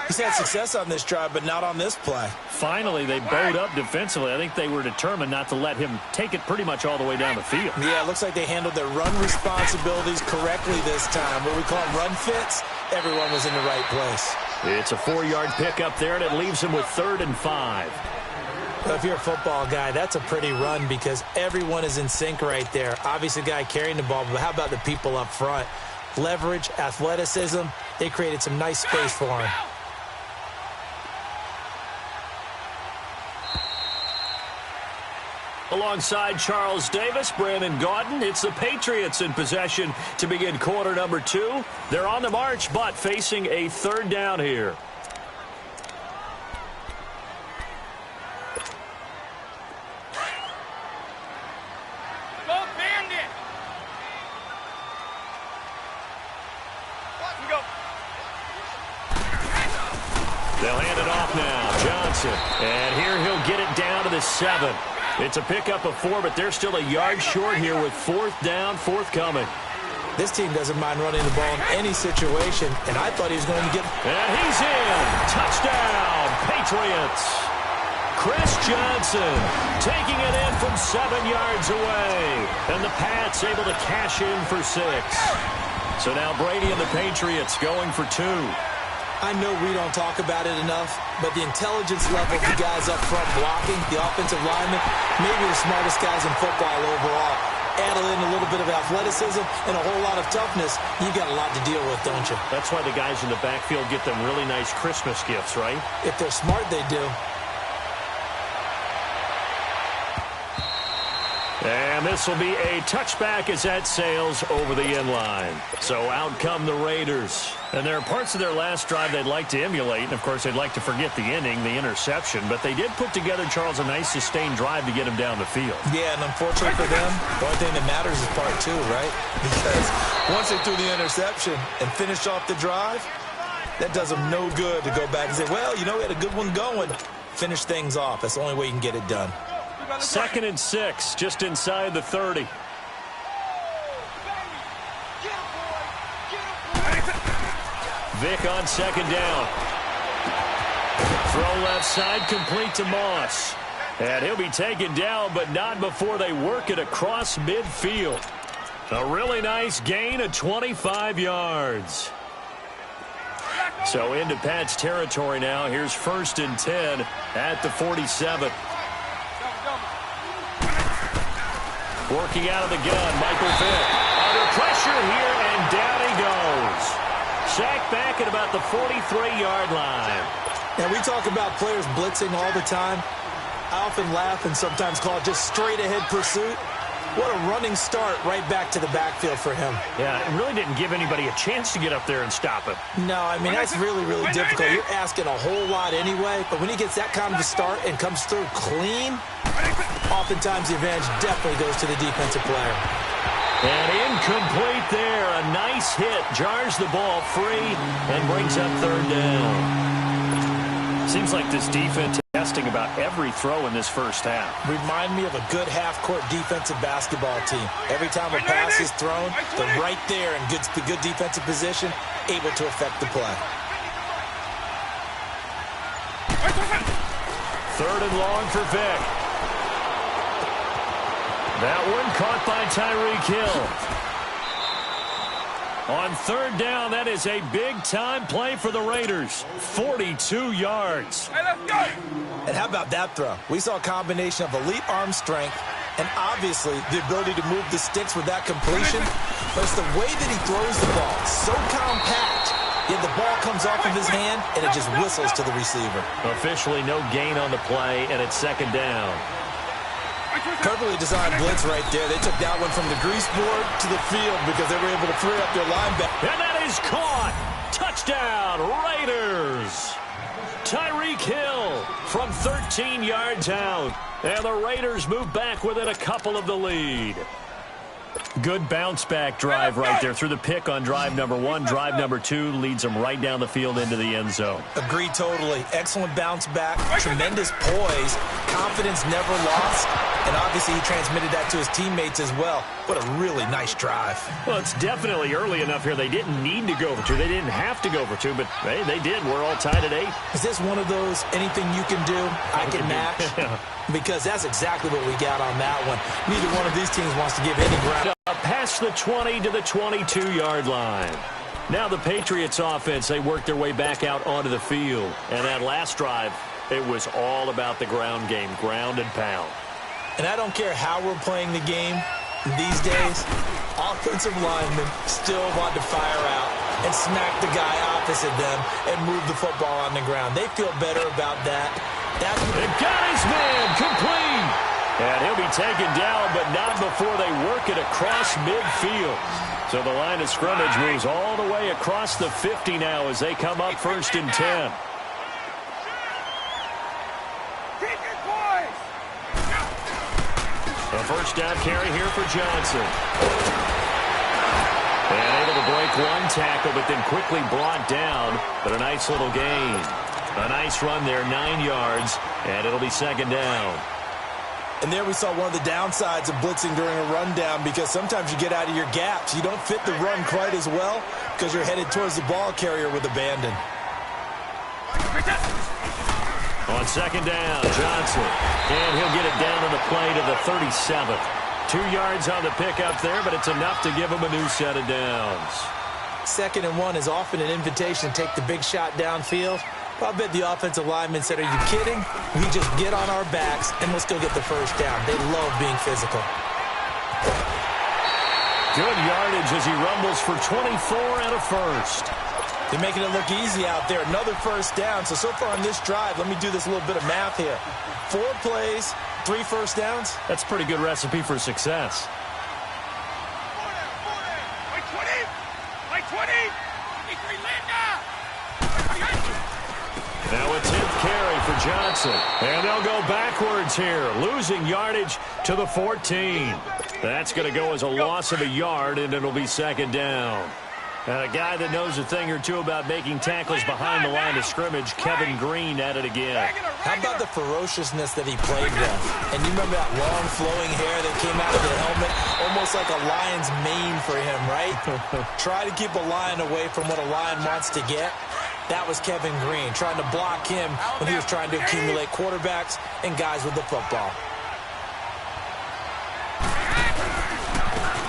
D: He's had success on this drive, but not on this play.
C: Finally, they bowed up defensively. I think they were determined not to let him take it pretty much all the way down the field.
D: Yeah, it looks like they handled their run responsibilities correctly this time. What we call run fits, everyone was in the right place.
C: It's a 4-yard pickup there, and it leaves him with 3rd and 5.
D: Well, if you're a football guy, that's a pretty run because everyone is in sync right there. Obviously, the guy carrying the ball, but how about the people up front? Leverage, athleticism, they created some nice space for him.
C: Alongside Charles Davis, Brandon Gaudin, it's the Patriots in possession to begin quarter number 2. They're on the march, but facing a third down here.
F: Go, Bandit! Go.
C: They'll hand it off now. Johnson. And here he'll get it down to the 7. It's a pickup of 4, but they're still a yard short here with 4th down, forthcoming.
D: This team doesn't mind running the ball in any situation, and I thought he was going to get...
C: And he's in. Touchdown, Patriots. Chris Johnson taking it in from 7 yards away. And the Pats able to cash in for 6. So now Brady and the Patriots going for 2.
D: I know we don't talk about it enough, but the intelligence level of the guys up front blocking, the offensive linemen, maybe the smartest guys in football overall. Add in a little bit of athleticism and a whole lot of toughness, you got a lot to deal with, don't you?
C: That's why the guys in the backfield get them really nice Christmas gifts, right?
D: If they're smart, they do.
C: And this will be a touchback as that sails over the end line. So out come the Raiders. And there are parts of their last drive they'd like to emulate. And, of course, they'd like to forget the inning, the interception. But they did put together, Charles, a nice sustained drive to get him down the field.
D: Yeah, and unfortunately for them, the only thing that matters is part 2, right? Because once they threw the interception and finished off the drive, that does them no good to go back and say, well, you know, we had a good one going. Finish things off. That's the only way you can get it done.
C: 2nd and 6, just inside the 30. Vick on 2nd down. Throw left side, complete to Moss. And he'll be taken down, but not before they work it across midfield. A really nice gain of 25 yards. So into Pat's territory now. Here's 1st and 10 at the 47. Working out of the gun, Michael Vick. Under pressure here, and down he goes. Sacked back at about the 43-yard line.
D: Now, we talk about players blitzing all the time. I often laugh and sometimes call it just straight-ahead pursuit. What a running start right back to the backfield for him.
C: Yeah, it really didn't give anybody a chance to get up there and stop him.
D: No, I mean, that's really, really difficult. You're asking a whole lot anyway, but when he gets that kind of a start and comes through clean, oftentimes the advantage definitely goes to the defensive player.
C: And incomplete there. A nice hit. Jars the ball free and brings up 3rd down. Seems like this defense is testing about every throw in this first half.
D: Remind me of a good half-court defensive basketball team. Every time a pass is thrown, they're right there in good defensive position, able to affect the play.
C: 3rd and long for Vick. That one caught by Tyreek Hill. On 3rd down, that is a big-time play for the Raiders. 42 yards.
F: Hey, let's go!
D: And how about that throw? We saw a combination of elite arm strength and obviously the ability to move the sticks with that completion. But it's the way that he throws the ball. So compact. Yet the ball comes off of his hand and it just whistles to the receiver.
C: Officially no gain on the play, and it's 2nd down.
D: Perfectly designed blitz right there. They took that one from the grease board to the field because they were able to free up their linebacker.
C: And that is caught. Touchdown, Raiders. Tyreek Hill from 13 yards out. And the Raiders move back within a couple of the lead. Good bounce-back drive right there through the pick on drive number 1. Drive number 2 leads them right down the field into the end zone.
D: Agreed totally. Excellent bounce-back, tremendous poise, confidence never lost, and obviously he transmitted that to his teammates as well. What a really nice drive.
C: Well, it's definitely early enough here. They didn't need to go for 2. They didn't have to go for 2, but hey, they did. We're all tied at 8.
D: Is this one of those anything you can do, I can match? Because that's exactly what we got on that one. Neither one of these teams wants to give any ground.
C: Past the 20 to the 22-yard line. Now the Patriots offense, they work their way back out onto the field. And that last drive, it was all about the ground game, ground and pound.
D: And I don't care how we're playing the game these days, offensive linemen still want to fire out and smack the guy opposite them and move the football on the ground. They feel better about that.
C: They got his man complete. And he'll be taken down, but not before they work it across midfield. So the line of scrimmage moves all the way across the 50 now as they come up 1st and 10. A first down carry here for Johnson. And able to break one tackle, but then quickly brought down. But a nice little gain. A nice run there, 9 yards, and it'll be 2nd down.
D: And there we saw one of the downsides of blitzing during a rundown, because sometimes you get out of your gaps. You don't fit the run quite as well because you're headed towards the ball carrier with abandon.
C: On 2nd down, Johnson. And he'll get it down on the play to the 37th. 2 yards on the pickup there, but it's enough to give him a new set of downs.
D: 2nd and 1 is often an invitation to take the big shot downfield. I bet the offensive lineman said, are you kidding? We just get on our backs and let's go get the first down. They love being physical.
C: Good yardage as he rumbles for 24 and a first.
D: They're making it look easy out there. Another first down. So far on this drive, let me do this little bit of math here. 4 plays, 3 first downs.
C: That's a pretty good recipe for success. Now a 10th carry for Johnson. And they'll go backwards here, losing yardage to the 14. That's going to go as a loss of a yard, and it'll be 2nd down. And a guy that knows a thing or two about making tackles behind the line of scrimmage, Kevin Green, at it again.
D: How about the ferociousness that he played with? And you remember that long flowing hair that came out of the helmet? Almost like a lion's mane for him, right? Try to keep a lion away from what a lion wants to get. That was Kevin Green, trying to block him when he was trying to accumulate quarterbacks and guys with the football.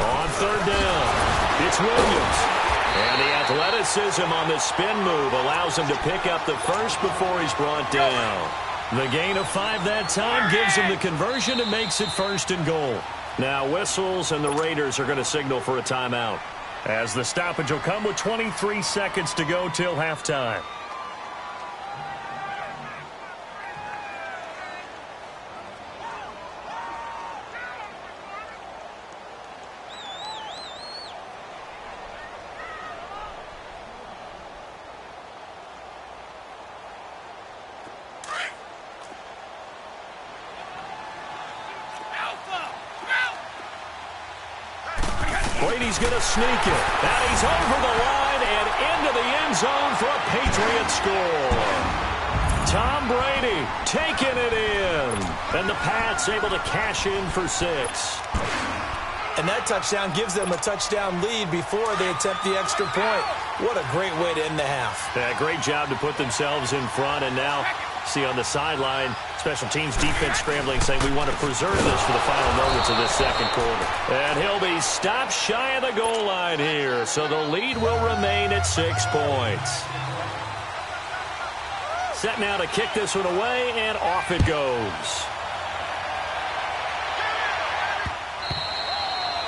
C: On 3rd down, it's Williams. And the athleticism on the spin move allows him to pick up the first before he's brought down. The gain of 5 that time gives him the conversion and makes it 1st and goal. Now whistles, and the Raiders are going to signal for a timeout, as the stoppage will come with 23 seconds to go till halftime. Brady's going to sneak it. And he's over the line and into the end zone for a Patriot score. Tom Brady taking it in. And the Pats able to cash in for 6.
D: And that touchdown gives them a touchdown lead before they attempt the extra point. What a great way to end the half.
C: Yeah, great job to put themselves in front. And now, see on the sideline, special teams defense scrambling, saying we want to preserve this for the final moments of this 2nd quarter. And he'll be stopped shy of the goal line here. So the lead will remain at 6 points. Set now to kick this one away, and off it goes.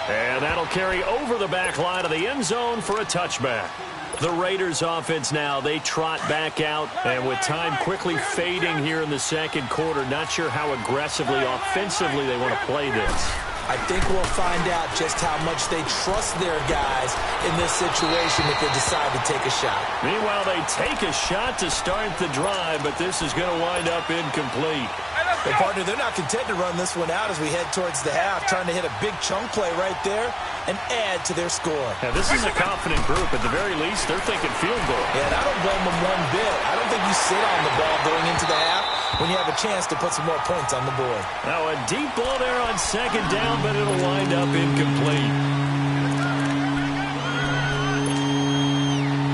C: And that'll carry over the back line of the end zone for a touchback. The Raiders offense now, they trot back out, and with time quickly fading here in the 2nd quarter, not sure how aggressively, offensively they want to play this.
D: I think we'll find out just how much they trust their guys in this situation if they decide to take a shot.
C: Meanwhile, they take a shot to start the drive, but this is going to wind up incomplete.
D: But partner, they're not content to run this one out as we head towards the half, trying to hit a big chunk play right there and add to their score.
C: Yeah, this is a confident group. At the very least, they're thinking field goal.
D: Yeah, and I don't blame them one bit. I don't think you sit on the ball going into the half when you have a chance to put some more points on the board.
C: Now a deep ball there on 2nd down, but it'll wind up incomplete.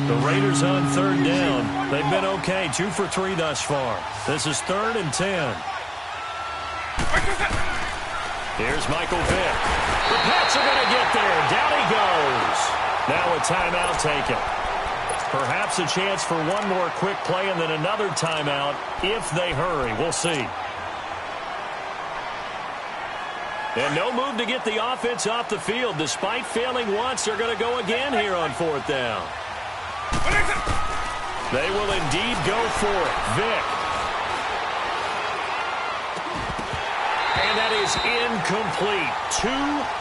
C: The Raiders on 3rd down. They've been okay, 2 for 3 thus far. This is 3rd and 10. Here's Michael Vick. The Pats are going to get there. Down he goes. Now a timeout taken. Perhaps a chance for one more quick play and then another timeout if they hurry. We'll see. And no move to get the offense off the field. Despite failing once, they're going to go again here on 4th down. They will indeed go for it. Vick. And that is incomplete. 2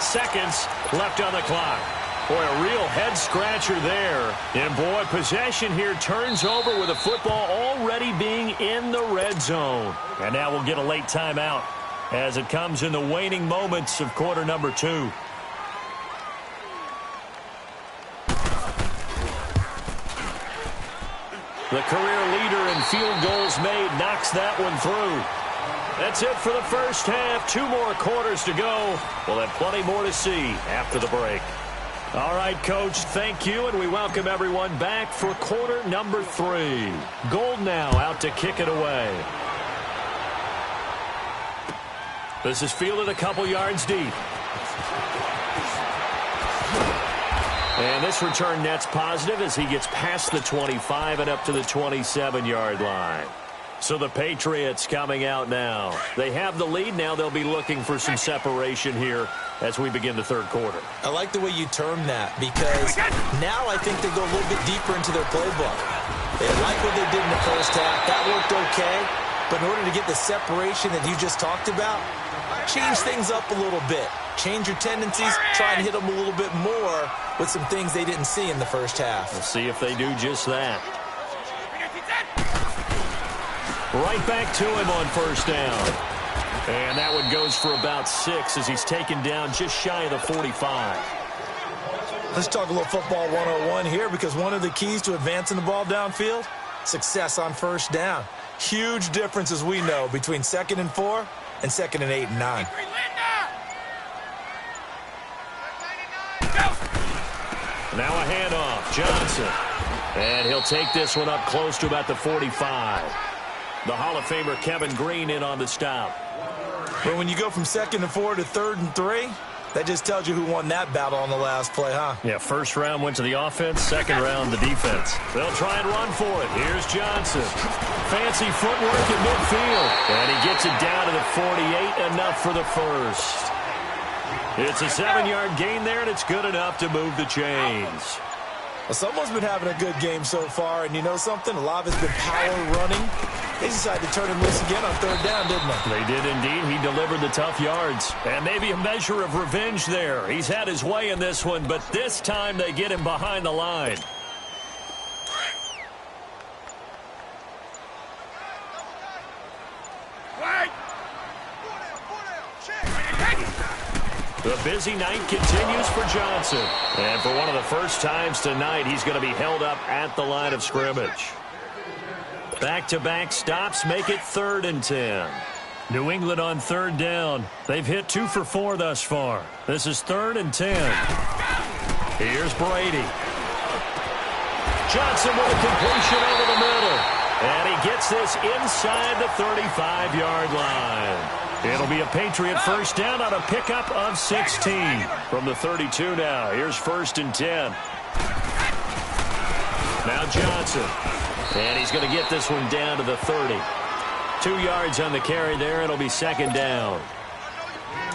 C: seconds left on the clock. Boy, a real head-scratcher there. And, boy, possession here turns over with the football already being in the red zone. And now we'll get a late timeout as it comes in the waning moments of quarter number 2. The career leader in field goals made knocks that one through. That's it for the first half. 2 more quarters to go. We'll have plenty more to see after the break. All right, Coach, thank you, and we welcome everyone back for quarter number 3. Gold now out to kick it away. This is fielded a couple yards deep. And this return net's positive as he gets past the 25 and up to the 27-yard line. So the Patriots coming out now. They have the lead. Now they'll be looking for some separation here as we begin the 3rd quarter.
D: I like the way you term that because now I think they go a little bit deeper into their playbook. They like what they did in the first half. That worked okay. But in order to get the separation that you just talked about, change things up a little bit. Change your tendencies, try and hit them a little bit more with some things they didn't see in the first half.
C: We'll see if they do just that. Right back to him on 1st down. And that one goes for about 6 as he's taken down just shy of the 45.
D: Let's talk a little football 101 here because one of the keys to advancing the ball downfield, success on 1st down. Huge difference, as we know, between 2nd and 4 and 2nd and 8 and 9.
C: Now a handoff, Johnson. And he'll take this one up close to about the 45. The Hall of Famer Kevin Green in on the stop.
D: But when you go from 2nd and 4 to 3rd and 3, that just tells you who won that battle on the last play, huh?
C: Yeah, 1st round went to the offense, 2nd round the defense. They'll try and run for it. Here's Johnson. Fancy footwork in midfield. And he gets it down to the 48, enough for the 1st. It's a 7-yard gain there, and it's good enough to move the chains.
D: Well, someone's been having a good game so far, and you know something? A lot of it's been power running. They decided to turn him loose again on 3rd down, didn't they?
C: They did indeed. He delivered the tough yards. And maybe a measure of revenge there. He's had his way in this one, but this time they get him behind the line. The busy night continues for Johnson. And for one of the first times tonight, he's going to be held up at the line of scrimmage. Back-to-back stops make it 3rd and 10. New England on 3rd down. They've hit 2 for 4 thus far. This is 3rd and 10. Here's Brady. Johnson with a completion over the middle. And he gets this inside the 35-yard line. It'll be a Patriot 1st down on a pickup of 16. From the 32 now. Here's 1st and 10. Now Johnson. And he's going to get this one down to the 30. 2 yards on the carry there. It'll be 2nd down.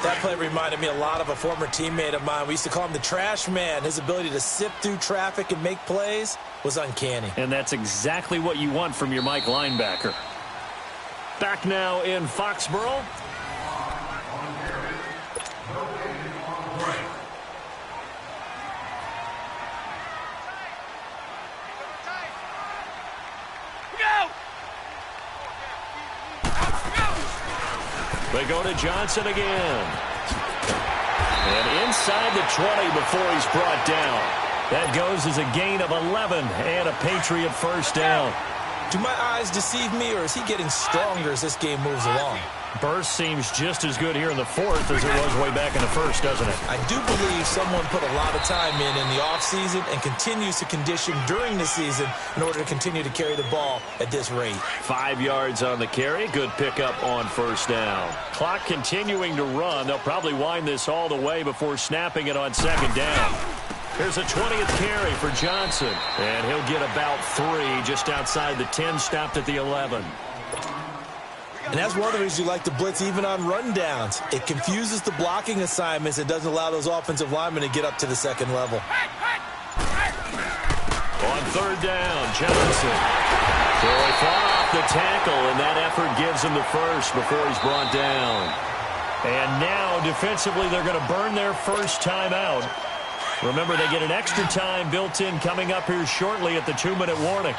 D: That play reminded me a lot of a former teammate of mine. We used to call him the trash man. His ability to sift through traffic and make plays was uncanny.
C: And that's exactly what you want from your Mike linebacker. Back now in Foxborough. They go to Johnson again. And inside the 20 before he's brought down. That goes as a gain of 11 and a Patriot 1st down.
D: Do my eyes deceive me, or is he getting stronger as this game moves along?
C: Burst seems just as good here in the 4th as it was way back in the 1st, doesn't it?
D: I do believe someone put a lot of time in the offseason and continues to condition during the season in order to continue to carry the ball at this rate.
C: 5 yards on the carry. Good pickup on 1st down. Clock continuing to run. They'll probably wind this all the way before snapping it on 2nd down. Here's a 20th carry for Johnson. And he'll get about 3 just outside the 10, stopped at the 11.
D: And that's one of the reasons you like to blitz even on rundowns. It confuses the blocking assignments and doesn't allow those offensive linemen to get up to the second level.
C: On third down, Johnson. So he fought off the tackle, and that effort gives him the first before he's brought down. And now, defensively, they're going to burn their first timeout. Remember, they get an extra time built in coming up here shortly at the 2-minute warning.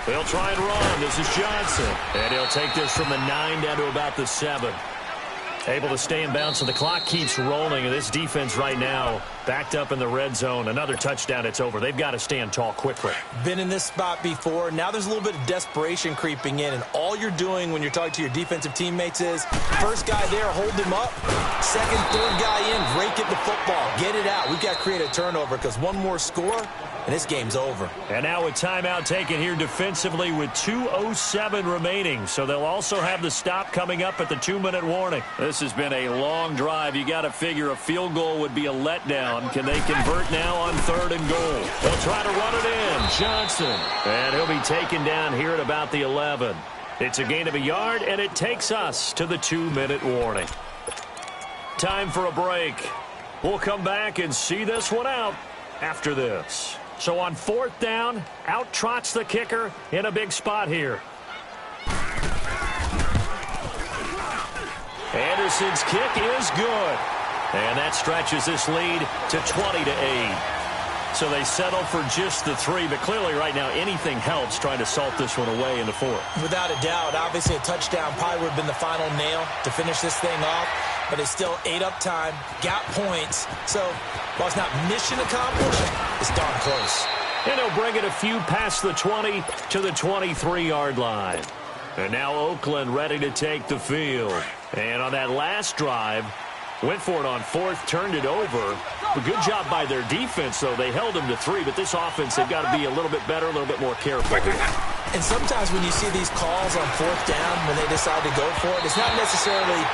C: They'll try and run. This is Johnson. And he'll take this from the 9 down to about the 7. Able to stay in bounds, so the clock keeps rolling. And this defense right now backed up in the red zone. Another touchdown, it's over. They've got to stand tall quickly.
D: Been in this spot before. Now there's a little bit of desperation creeping in. And all you're doing when you're talking to your defensive teammates is, first guy there, hold him up. Second, third guy in, rake it the football. Get it out. We've got to create a turnover because one more score, and this game's over.
C: And now a timeout taken here defensively with 2:07 remaining. So they'll also have the stop coming up at the 2-minute warning. This has been a long drive. You got to figure a field goal would be a letdown. Can they convert now on 3rd and goal? They'll try to run it in. Johnson. And he'll be taken down here at about the 11. It's a gain of 1 yard, and it takes us to the 2-minute warning. Time for a break. We'll come back and see this one out after this. So on 4th down, out trots the kicker in a big spot here. Anderson's kick is good. And that stretches this lead to 20-8. So they settle for just the 3, but clearly right now anything helps trying to salt this one away in the 4th.
D: Without a doubt, obviously a touchdown probably would have been the final nail to finish this thing off, but it's still ate up time, got points. So while it's not mission accomplished, it's darn close.
C: And he'll bring it a few past the 20 to the 23-yard line. And now Oakland ready to take the field. And on that last drive, went for it on 4th, turned it over. A good job by their defense, though. They held them to 3, but this offense, they've got to be a little bit better, a little bit more careful.
D: And sometimes when you see these calls on 4th down, when they decide to go for it, it's not necessarily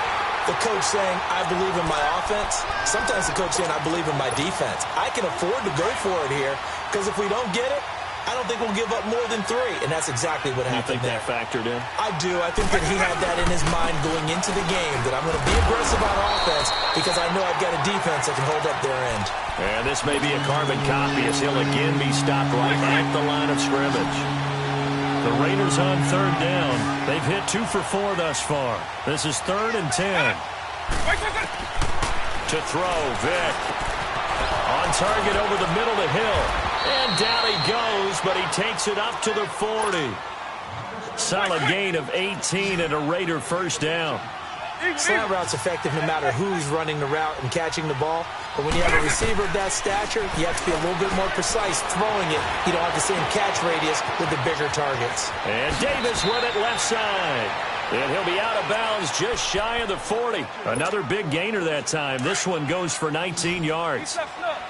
D: the coach saying, I believe in my offense. Sometimes the coach saying, I believe in my defense. I can afford to go for it here, because if we don't get it, I don't think we'll give up more than 3, and that's exactly what happened there.
C: You think that factored in?
D: I do. I think that he had that in his mind going into the game, that I'm going to be aggressive on offense because I know I've got a defense that can hold up their end.
C: And this may be a carbon copy as he'll again be stopped right at the line of scrimmage. The Raiders on 3rd down. They've hit 2 for 4 thus far. This is 3rd and 10. To throw, Vick. On target over the middle to Hill. And down he goes, but he takes it up to the 40. Solid gain of 18 and a Raider first down.
D: Slant route's effective no matter who's running the route and catching the ball. But when you have a receiver of that stature, you have to be a little bit more precise throwing it. You don't have the same catch radius with the bigger targets.
C: And Davis with it left side. And he'll be out of bounds just shy of the 40. Another big gainer that time. This one goes for 19 yards.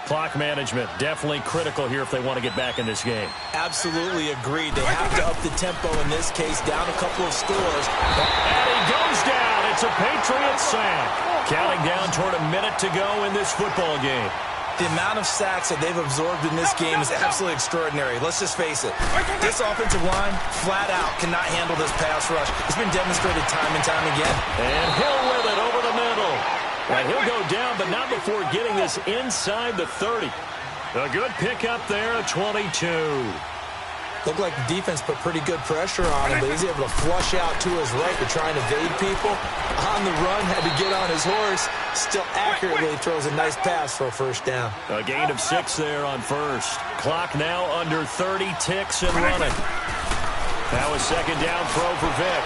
C: Clock management definitely critical here if they want to get back in this game.
D: Absolutely agreed. They have to up the tempo in this case, down a couple of scores.
C: And he goes down. It's a Patriot sack. Counting down toward a minute to go in this football game.
D: The amount of sacks that they've absorbed in this game is absolutely extraordinary. Let's just face it. This offensive line, flat out, cannot handle this pass rush. It's been demonstrated time and time again.
C: And Hill with it over the middle. And he'll go down, but not before getting this inside the 30. A good pickup there at 22.
D: Looked like the defense put pretty good pressure on him, but he's able to flush out to his right to try and evade people. On the run, had to get on his horse. Still accurately throws a nice pass for a first down.
C: A gain of 6 there on first. Clock now under 30 ticks and running. Now a second down throw for Vick.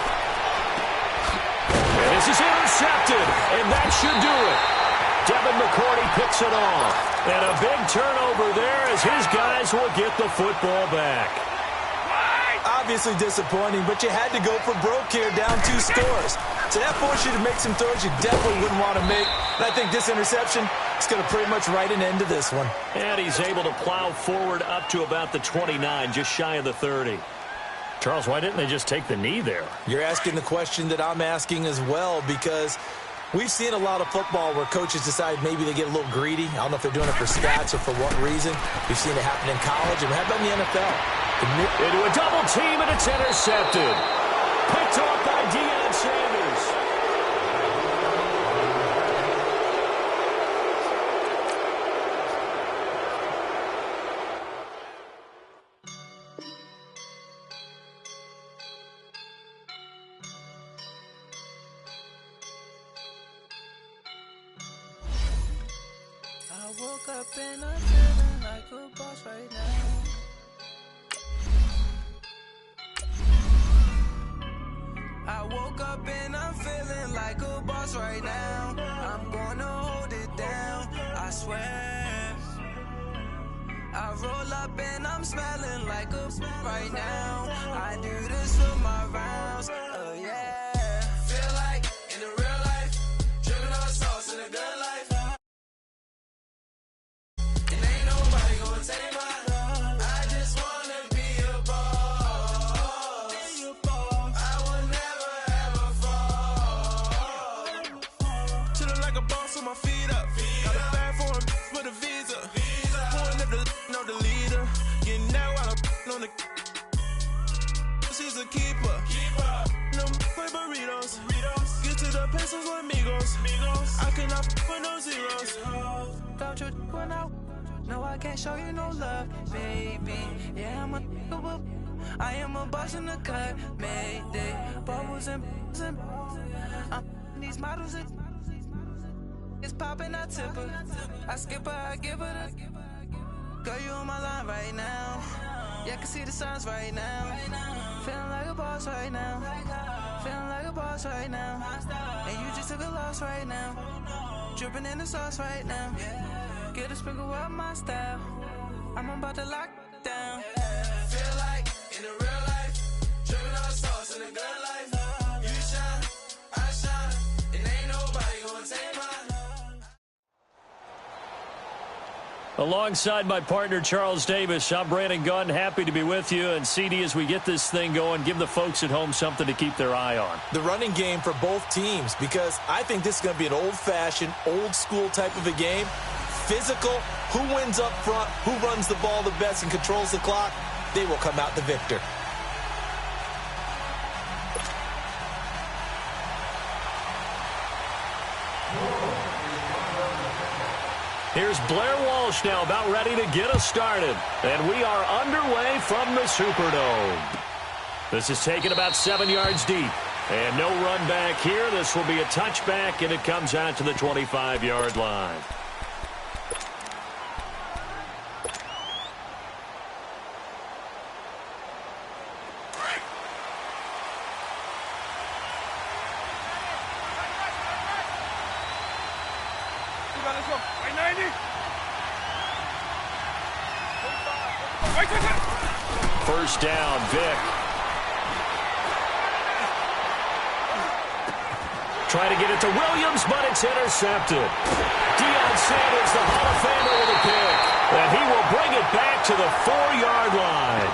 C: And this is intercepted, and that should do it. Devin McCourty picks it off. And a big turnover there as his guys will get the football back.
D: Obviously disappointing, but you had to go for broke here, down 2 scores. So that forced you to make some throws you definitely wouldn't want to make. And I think this interception is going to pretty much write an end to this one.
C: And he's able to plow forward up to about the 29, just shy of the 30. Charles, why didn't they just take the knee there?
D: You're asking the question that I'm asking as well, because we've seen a lot of football where coaches decide maybe they get a little greedy. I don't know if they're doing it for stats or for what reason. We've seen it happen in college, and how about in the NFL?
C: Into a double team, and it's intercepted. Picked off by Deion Sanders.
G: I woke up and I'm feeling like a boss right now. I woke up and I'm feeling like a boss right now. I'm gonna hold it down, I swear. I roll up and I'm smelling like a right now. I do this for my rounds, oh yeah. Feel like in the real life, dripping on sauce in a good life. And ain't nobody gonna take my love. I just wanna be a boss. I will never ever fall. Chillin' like a boss with my feet up. Got a bag for him with a visa. Pulling up the know the leader. Getting out while I'm on the. She's a keeper. No play burritos. Get to the pesos with amigos. I cannot with no zeros. Don't you run out? No, I can't show you no love, baby. Yeah, I am a boss in the cut, mayday. Bubbles and I'm these models. It's popping, I tip her. I skip her, I give her the. Girl, you on my line right now. Yeah, I can see the signs right now. Feeling like a boss right now. Feeling like a boss right now. And you just took a loss right now. Dripping in the sauce right now. Get a sprinkle up my style. I'm about to lock down. Feel like in the real life, dripping on sauce in a good life. You shine, I shine, and ain't nobody gonna take my.
C: Alongside my partner, Charles Davis, I'm Brandon Gunn. Happy to be with you. And CD, as we get this thing going, give the folks at home something to keep their eye on.
D: The running game for both teams, because I think this is going to be an old-fashioned, old-school type of a game. Physical, who wins up front, who runs the ball the best and controls the clock, they will come out the victor.
C: Here's Blair Walsh now about ready to get us started. And we are underway from the Superdome. This is taken about 7 yards deep. And no run back here. This will be a touchback, and it comes out to the 25-yard line. First down, Vic. Trying to get it to Williams, but it's intercepted. Deion Sanders, the Hall of Famer, with a pick. And he will bring it back to the 4-yard line.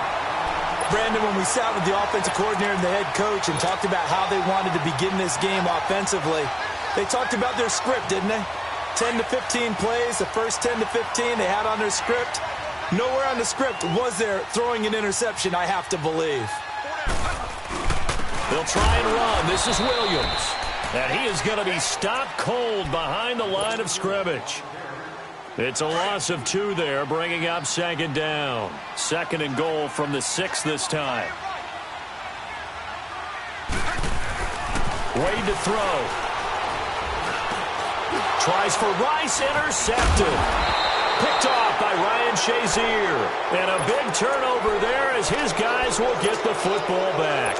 D: Brandon, when we sat with the offensive coordinator and the head coach and talked about how they wanted to begin this game offensively, they talked about their script, didn't they? 10 to 15 plays, the first 10 to 15 they had on their script. Nowhere on the script was there throwing an interception, I have to believe.
C: They'll try and run. This is Williams. And he is going to be stopped cold behind the line of scrimmage. It's a loss of 2 there, bringing up second down. Second and goal from the 6 this time. Wade to throw. Tries for Rice, intercepted. Picked off by Ryan Shazier. And a big turnover there as his guys will get the football back.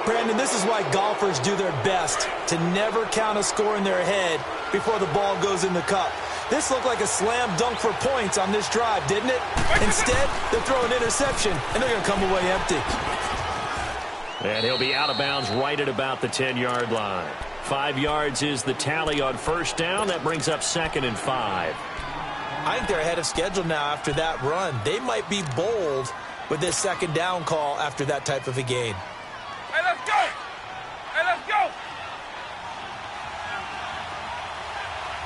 D: Brandon, this is why golfers do their best to never count a score in their head before the ball goes in the cup. This looked like a slam dunk for points on this drive, didn't it? Instead, they throw an interception, and they're going to come away empty.
C: And he'll be out of bounds right at about the 10-yard line. 5 yards is the tally on first down. That brings up second and 5.
D: I think they're ahead of schedule now after that run. They might be bold with this second down call after that type of a gain.
F: Hey, let's go! Hey, let's go!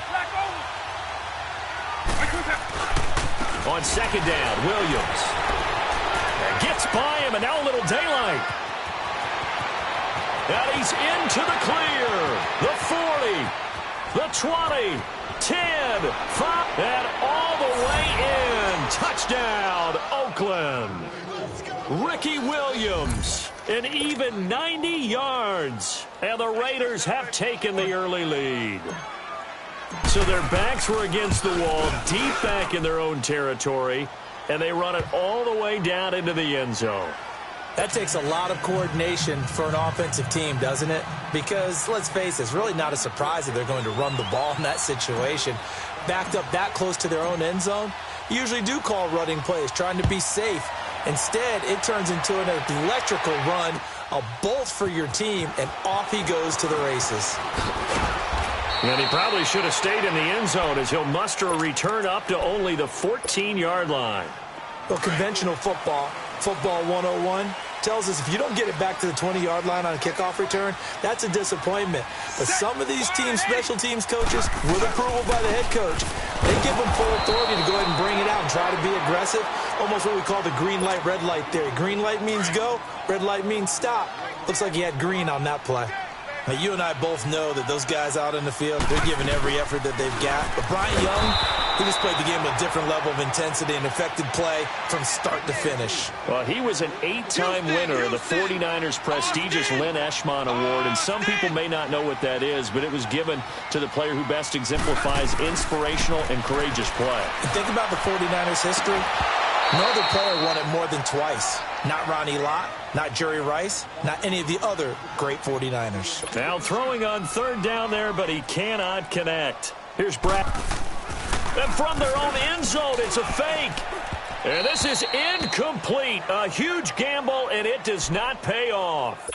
F: Black over!
C: On second down, Williams. Gets by him, and now a little daylight. And he's into the clear. The 40, the 20, 10, 5, and all the way in. Touchdown, Oakland. Ricky Williams, an even 90 yards. And the Raiders have taken the early lead. So their backs were against the wall, deep back in their own territory, and they run it all the way down into the end zone.
D: That takes a lot of coordination for an offensive team, doesn't it? Because, let's face it, it's really not a surprise that they're going to run the ball in that situation. Backed up that close to their own end zone, you usually do call running plays, trying to be safe. Instead, it turns into an electrical run, a bolt for your team, and off he goes to the races.
C: And he probably should have stayed in the end zone as he'll muster a return up to only the 14-yard line.
D: Well, conventional football 101, tells us if you don't get it back to the 20-yard line on a kickoff return, that's a disappointment. But some of these teams, special teams coaches, with approval by the head coach, they give them full authority to go ahead and bring it out and try to be aggressive, almost what we call the green light, red light theory. Green light means go, red light means stop. Looks like he had green on that play. Now, you and I both know that those guys out in the field, they're giving every effort that they've got. But Bryant Young, he just played the game with a different level of intensity and effective play from start to finish.
C: Well, he was an 8-time winner of the 49ers' prestigious Lynn Eshmon Award, and some people may not know what that is, but it was given to the player who best exemplifies inspirational and courageous play.
D: And think about the 49ers' history. No other player won it more than twice. Not Ronnie Lott, not Jerry Rice, not any of the other great 49ers.
C: Now throwing on third down there, but he cannot connect. Here's Brad. And from their own end zone, it's a fake. And this is incomplete. A huge gamble, and it does not pay off.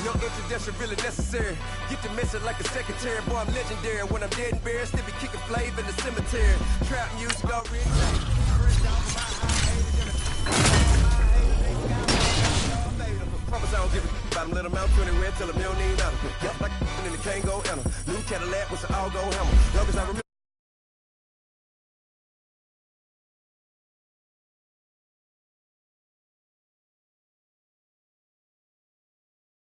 I: No introduction really necessary. Get the message like a secretary. Boy, I'm legendary. When I'm dead and buried, still be kicking flavor in the cemetery. Trap music already. Promise I don't give a about them. Let them out 20 red till a $1 million. Yep, like in the Kango and a new Cadillac with an all-gold hammer. Long as I remember.